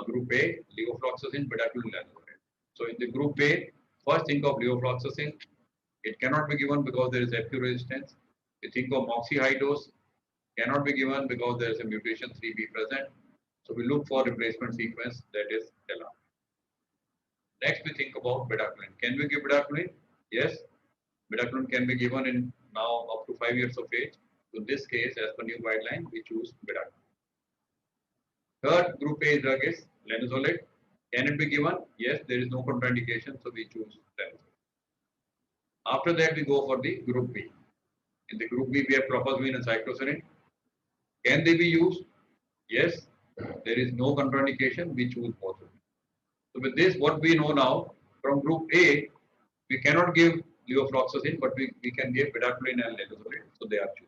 group A: levofloxacin, bedaquiline, linezolid. So in the group A, first think of levofloxacin. It cannot be given because there is FQ resistance. We think of moxie high dose, cannot be given because there is a mutation 3B present. So we look for replacement sequence, that is delaminate. Next, we think about bedaquiline. Can we give bedaquiline? Yes, bedaquiline can be given in now up to 5 years of age. So in this case, as per new guideline, we choose bedaquiline. Third group A drug is linezolid. Can it be given? Yes, there is no contraindication, so we choose linezolid. After that, we go for the group B. In the group B, we have clofazimine and cycloserine. Can they be used? Yes, there is no contraindication. We choose both of them. So with this, what we know now, From group A, we cannot give levofloxacin, but we can give bedaquiline and linezolid, so they are chosen.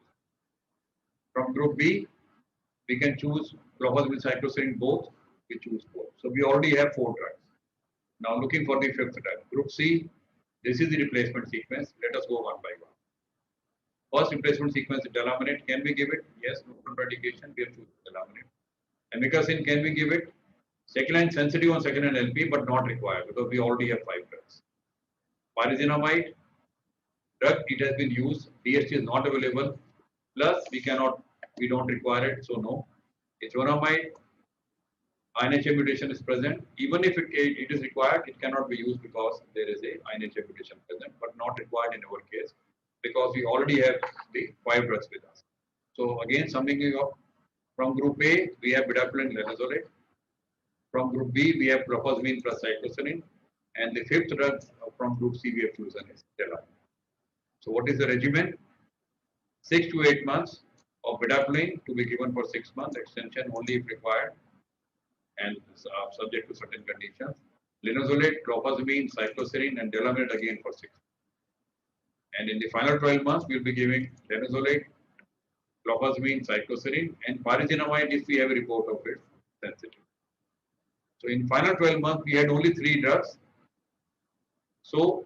From group B, we can choose clofazimine, cycloserine both. We choose both. So we already have 4 drugs. Now looking for the 5th drug. Group C, this is the replacement sequence. Let us go one by one. First replacement sequence is delamanid. Can we give it? Yes, no contraindication. We have chosen delamanid. Amikacin, can we give it? Second line sensitive on second line LP, but not required because we already have 5 drugs. Pyrazinamide, drug, it has been used. DST is not available. Plus, we don't require it, so no. Ezoramide, INHA mutation is present. Even if it is required, it cannot be used because there is a INHA mutation present, but not required in our case because we already have the 5 drugs with us. So again, summing it up, from group A, we have bedaquiline linezolid. From group B, we have clofazimine plus cycloserine. And the 5th drug from group C, we have chosen is delamanid. So what is the regimen? 6 to 8 months of bedaquiline to be given for 6 months, extension only if required and subject to certain conditions. Linezolid, clofazimine, cycloserine and delamanid again for 6 months. And in the final 12 months, we will be giving linezolid, clofazimine, cycloserine and pyrazinamide if we have a report of it sensitive. So in final 12 months, we had only 3 drugs. So,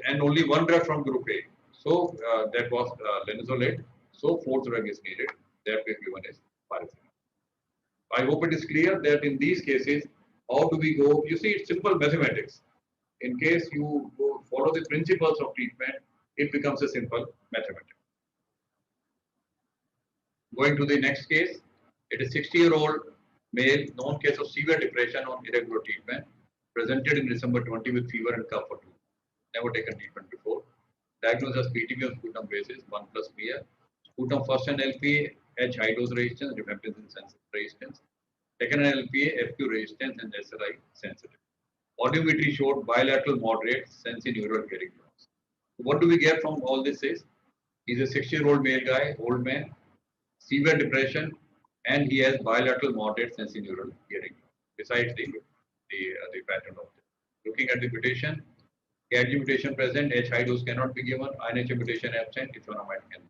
and only 1 drug from group A. So that was linezolid. So 4th drug is needed. That we have given is pyrazinamide. I hope it is clear that in these cases, how do we go? You see, it's simple mathematics. In case you go follow the principles of treatment, it becomes a simple mathematics. Going to the next case, it is 60-year-old male, known case of severe depression on irregular treatment, presented in December 20 with fever and cough for 2. Never taken treatment before. Diagnosed as PTB on sputum basis, 1 plus PR. Sputum first and LPA, H high dose resistance, rifampicin sensitive resistance. Second and LPA, FQ resistance and SRI sensitive. Audiometry showed bilateral moderate sensorineural hearing loss. What do we get from all this is, he's a 60-year-old male guy, old man, severe depression, and he has bilateral moderate sensorineural hearing loss. Besides the pattern of it. Looking at the mutation, KG mutation present, H high dose cannot be given, INHA mutation absent, ezoramide can.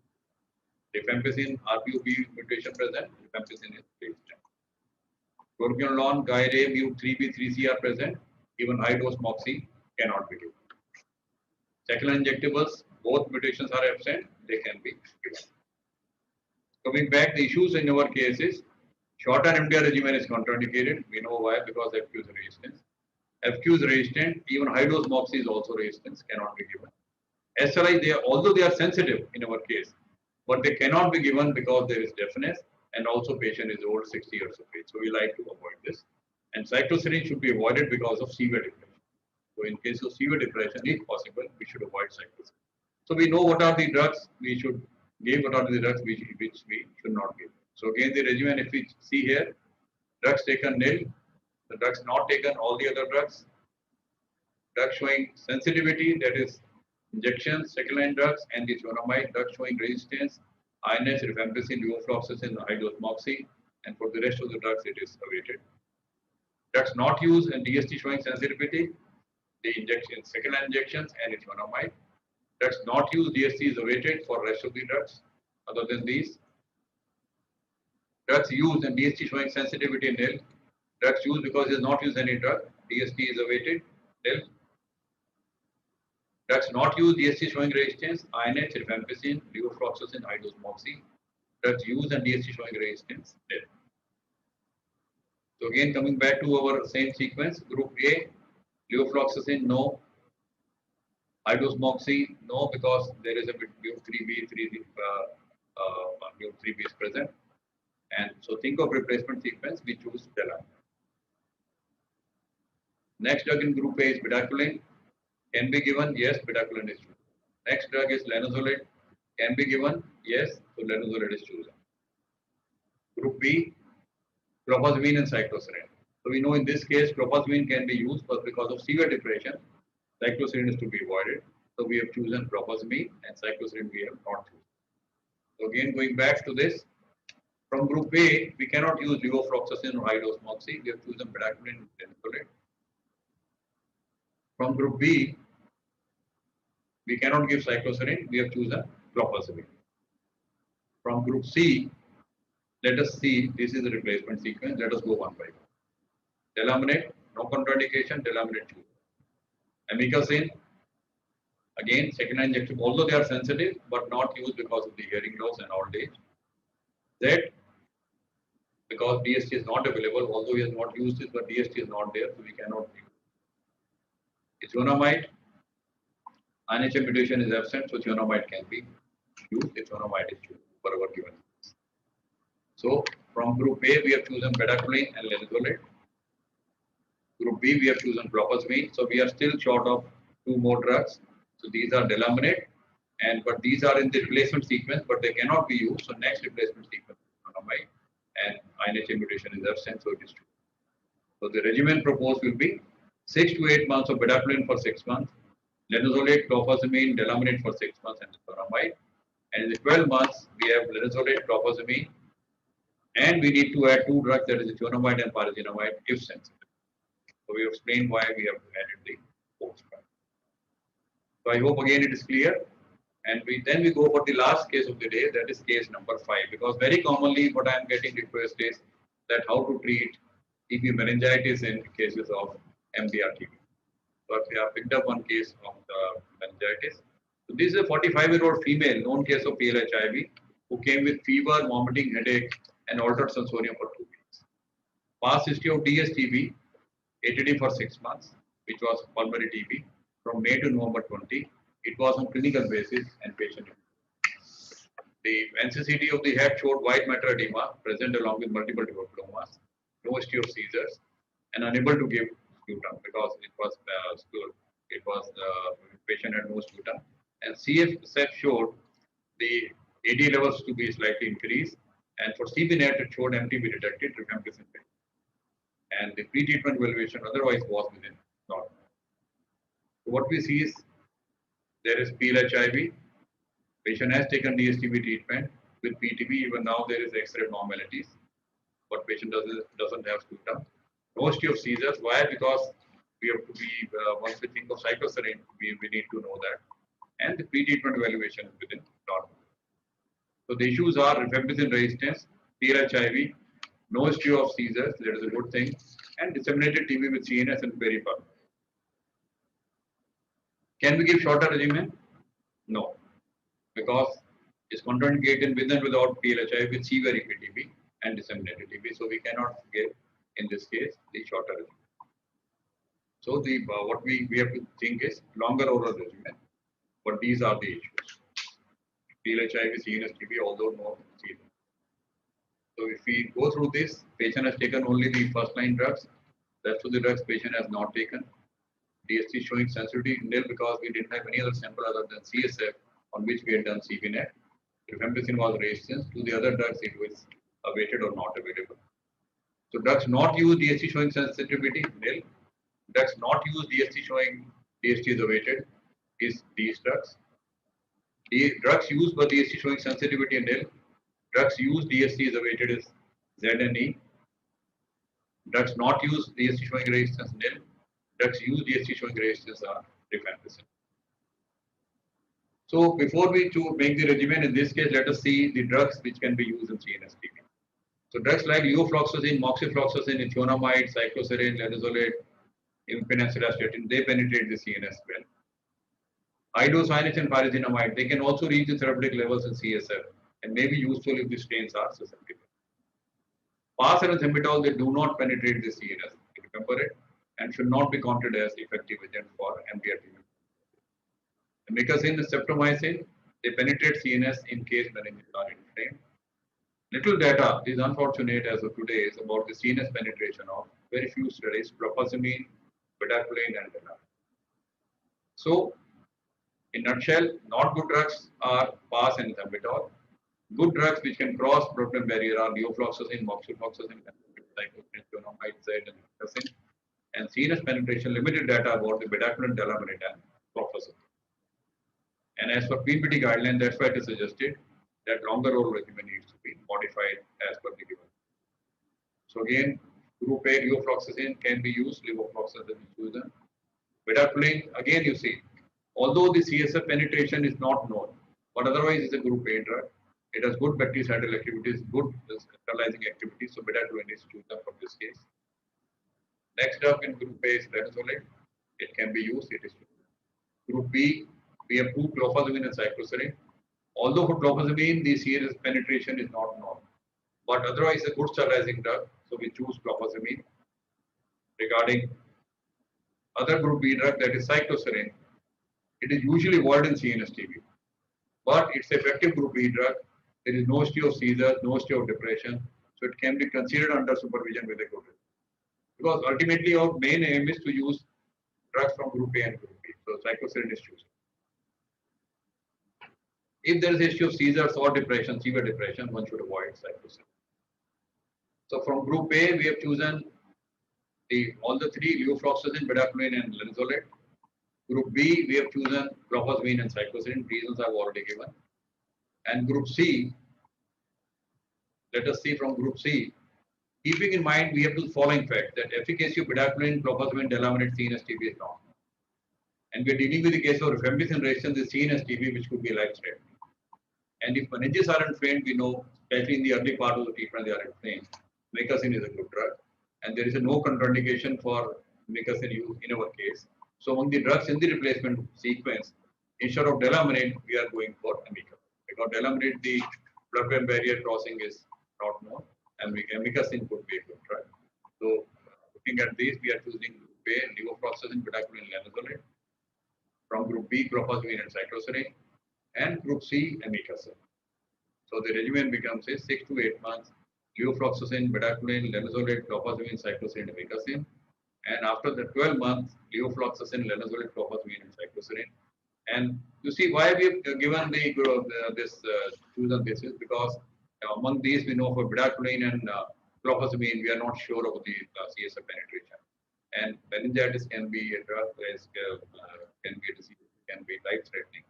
Rifampicin, RPOB mutation present, rifampicin is resistant. Propion, Guy-Ray, MUT3B, 3C are present, even high dose moxie cannot be given. Second injectables, both mutations are absent, they can be given. Coming back, the issues in our case is, shorter MDR regimen is contraindicated. We know why, because FQ is resistance. FQ is resistant, even high dose moxie is also resistance, cannot be given. SRI, although they are sensitive in our case, but they cannot be given because there is deafness and also patient is over 60 years of age. So we like to avoid this. And cycloserine should be avoided because of severe depression. So in case of severe depression, if possible, we should avoid cycloserine. So we know what are the drugs we should give, what are the drugs which we should not give. So again, the regimen, if we see here, drugs taken nil, the drugs not taken, all the other drugs, drugs showing sensitivity, that is injections, second line drugs, and the ezoramide, drugs showing resistance, INH, rifampicin, levofloxacin, high dose moxie, and for the rest of the drugs, it is awaited. Drugs not used and DST showing sensitivity, the injection, second line injections, and ezoramide. Drugs not used, DST is awaited for rest of the drugs, other than these. Drugs used and DST showing sensitivity nil. Drugs used because it is not used any drug, DST is awaited, nil. Drugs not used, DST showing resistance, INH, rifampicin, levofloxacin, high dose moxie. Drugs used and DST showing resistance, nil. So again, coming back to our same sequence, group A, levofloxacin, no. High dose moxie, no, because there is a bit MUT3B, 3B is present. And so think of replacement sequence, we choose delamanid. Next drug in group A is bedaquiline. Can be given, yes, bedaquiline is chosen. Next drug is linezolid. Can be given, yes, so linezolid is chosen. Group B, clofazimine and cycloserine. So we know in this case, clofazimine can be used, but because of severe depression, cycloserine is to be avoided. So we have chosen clofazimine and cycloserine we have not chosen. So again, going back to this, from group A, we cannot use levofloxacin or high dose moxie. We have chosen bedaquiline and linezolid. From group B, we cannot give cycloserine, we have chosen clofazimine. From group C, let us see, this is the replacement sequence, let us go one by one. Delaminate, no contraindication, delaminate choose. Amikacin, again, second-line injection, although they are sensitive, but not used because of the hearing loss and old age. Z, because DST is not available, although we have not used it, but DST is not there, so we cannot use it. Ethionamide, INHM mutation is absent, so ethionamide can be used. Ethionamide is used for our given. So from group A, we have chosen bedaquiline and linezolid. Group B, we have chosen clofazimine. So we are still short of two more drugs. So these are delaminate, but these are in the replacement sequence, but they cannot be used. So next replacement sequence is ethionamide, and INHM mutation is absent, so it is true. So the regimen proposed will be 6 to 8 months of bedaquiline for 6 months, linezolid, clofazimine, delaminate for 6 months, and ethionamide. And in the 12 months, we have linezolid, clofazimine, and we need to add two drugs, that is ethionamide and pyrazinamide, if sensitive. So we have explained why we have added the fourth drug. So I hope again it is clear. And then we go for the last case of the day, that is case number 5. Because very commonly what I am getting request is that how to treat TB meningitis in cases of MDR TB. So we have picked up one case of the meningitis. So this is a 45-year-old female, known case of PLHIV, who came with fever, vomiting, headache, and altered sensorium for 2 weeks. Past history of DSTB, ATD for 6 months, which was pulmonary TB, from May to November 20. It was on clinical basis and patient. The NCCT of the head showed white matter edema present along with multiple tuberculomas, no history of seizures, and unable to give sputum because the patient had no sputum. And CSF showed the AD levels to be slightly increased, and for CBNet it showed MTB detected, rifampicin. And the pre-treatment evaluation otherwise was within normal. So what we see is there is PLHIV. Patient has taken DSTB treatment with PTB. Even now there is X-ray abnormalities, but patient doesn't have sputum. No history of seizures. Why? Because we have to be once we think of cycloserine, we need to know that. And the pre-treatment evaluation is within normal. So the issues are rifampicin resistance, PLHIV, no history of seizures, that is a good thing, and disseminated TB with CNS and peripulmonary. Can we give shorter regimen? No, because it's contraindicated with and without PLHIV with severe EPTB and disseminated TB. So we cannot give, in this case, the shorter regimen. So the what we have to think is longer oral regimen, but these are the issues. PLHIV, CNS TB, although no seizure. So if we go through this, patient has taken only the first line drugs. Rest of the drugs patient has not taken. DST showing sensitivity nil because we didn't have any other sample other than CSF on which we had done CBNet. Rifampicin was resistance to the other drugs, it was awaited or not available. So drugs not used DST showing sensitivity nil. Drugs not used DST showing DST is awaited is these drugs. The drugs used but DST showing sensitivity nil. Drugs used DST is awaited is Z and E. Drugs not used DST showing resistance nil. Drugs used DST showing resistance are rifampicin. So before we to make the regimen, in this case, let us see the drugs which can be used in CNS TB. So drugs like levofloxacin, moxifloxacin, ethionamide, cycloserine, linezolid, impenetrastatin, they penetrate the CNS well. High-dose INH and pyrazinamide, they can also reach the therapeutic levels in CSF and may be useful if the strains are susceptible. Pars and thimerosal, they do not penetrate the CNS, remember it, and should not be counted as effective agent for MDR TB. Amikacin and streptomycin, they penetrate CNS in case meninges are inflamed. Little data is unfortunate as of today is about the CNS penetration of very few studies, clofazimine, bedaquiline, and delaminate. So, in nutshell, not good drugs are pars and thimerosal. Good drugs which can cross blood-brain barrier are levofloxacin, moxifloxacin, cyclosporine, Z, and amikacin. And CNS penetration, limited data about the bedaquiline, delaminate, and clofazimine. And as per PPT guideline, that's why it is suggested that longer oral regimen needs to be modified as per the given. So again, group A levofloxacin can be used, levofloxacin is chosen. Bedaquiline, again you see, although the CSF penetration is not known, but otherwise it's a group A drug. It has good bactericidal activities, good sterilizing activities, so bedaquiline is chosen for this case. Next up in group A is linezolid. It can be used, it is chosen. Group B, we have two clofazimine and cycloserine. Although for clofazimine, the CSF penetration is not known, but otherwise a good sterilizing drug, so we choose clofazimine. Regarding other group B drug, that is cycloserine, it is usually avoided in CNS TB, but it's effective group B drug. There is no history of seizures, no history of depression, so it can be considered under supervision with a good result. Because ultimately our main aim is to use drugs from group A and group B, so cycloserine is chosen. If there is a history of seizures or depression, severe depression, one should avoid cycloserine. So from group A, we have chosen all the three, levofloxacin, bedaquiline, and linezolid. Group B, we have chosen clofazimine and cycloserine, reasons I've already given. And group C, let us see from group C, keeping in mind we have the following fact that efficacy of bedaquiline, clofazimine, delaminate, CNS TB is known. And we are dealing with the case of rifampicin resistance, the CNS TB, which could be life-threatening. And if meninges are inflamed, we know, especially in the early part of the treatment, they are inflamed. Mecacin is a good drug. And there is a no contraindication for mecacin use in our case. So among the drugs in the replacement sequence, instead of delaminate, we are going for amikacin. Because delaminate, the blood-brain barrier crossing is not known, and amikacin could be a good drug. So looking at these, we are choosing group A, levofloxacin, bedaquiline, linezolid. From group B, clofazimine and cycloserine, and group C, amikacin. So the regimen becomes 6 to 8 months, levofloxacin, bedaquiline, linezolid, clofazimine, cycloserine, amikacin. And after the 12 months, levofloxacin, linezolid, clofazimine, and cycloserine. And you see why we have given this chosen basis, because among these we know for bedaquiline and clofazimine, we are not sure of the CSF penetration. And meningitis can be a drug, can be a disease, can be life-threatening.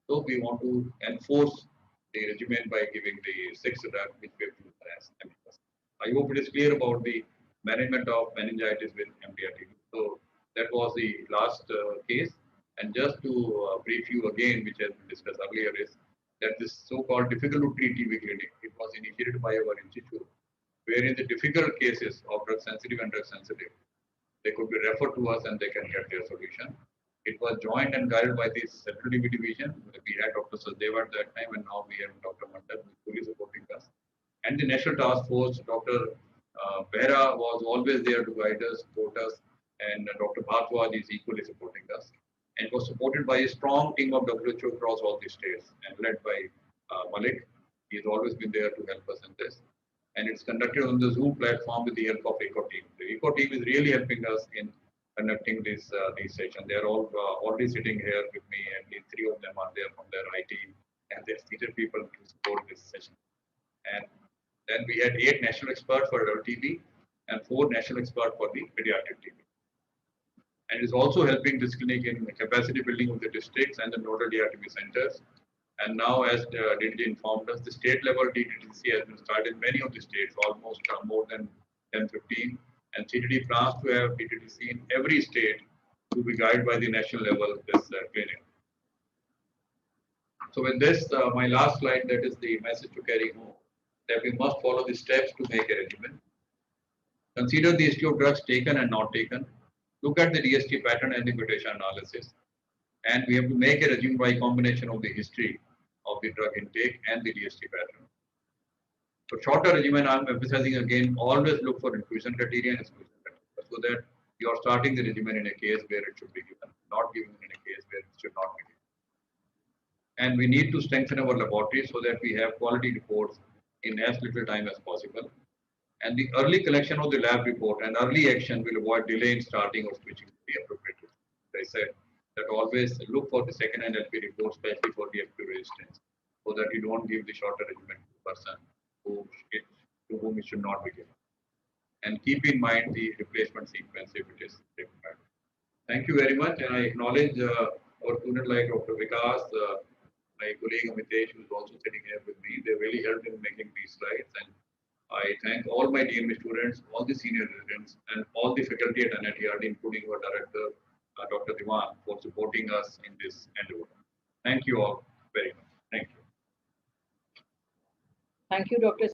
So we want to enforce the regimen by giving the sixth drug, which we have chosen as amikacin. I hope it is clear about the management of meningitis with MDR-TB. So that was the last case. And just to brief you again, which has been discussed earlier, is that this so-called difficult to treat TB clinic, it was initiated by our institute, wherein the difficult cases of drug sensitive and drug sensitive, they could be referred to us and they can get their solution. It was joined and guided by the Central TB division. We had Dr. Sachdeva at that time, and now we have Dr. Mandal, who is fully supporting us. And the National Task Force, Dr. Behra was always there to guide us, support us, and Dr. Bhardwaj is equally supporting us. And was supported by a strong team of WHO across all the states and led by Malik. He has always been there to help us in this. And it's conducted on the Zoom platform with the help of ECO team. The ECO team is really helping us in conducting this session. They are all already sitting here with me, and the three of them are there from their IT and their senior people to support this session. And then we had 8 national experts for adult TB and 4 national experts for the pediatric TB. And it is also helping this clinic in capacity building of the districts and the nodal DRTB centers. And now, as DDT informed us, the state level DTTC has been started in many of the states, almost more than 10, 15. And CTD plans to have DTTC in every state to be guided by the national level this clinic. So with this, my last slide, that is the message to carry home, that we must follow the steps to make a regimen. Consider the history of drugs taken and not taken. Look at the DST pattern and the mutation analysis. And we have to make a regimen by combination of the history of the drug intake and the DST pattern. For shorter regimen, I'm emphasizing again, always look for inclusion criteria and exclusion criteria, so that you are starting the regimen in a case where it should be given, not given in a case where it should not be given. And we need to strengthen our laboratories so that we have quality reports in as little time as possible. And the early collection of the lab report and early action will avoid delay in starting or switching to the appropriate regimen. As I said, that always look for the second-hand LP report, especially for the active resistance, so that you don't give the shorter regimen to the person to whom it should not be given. And keep in mind the replacement sequence if it is required. Thank you very much, and I acknowledge our student like Dr. Vikas, my colleague Amitesh, who is also sitting here with me. They really helped in making these slides, and I thank all my DME students, all the senior residents, and all the faculty at NITRD, including our director, Dr. Diwan, for supporting us in this endeavor. Thank you all very much. Thank you. Thank you, Dr.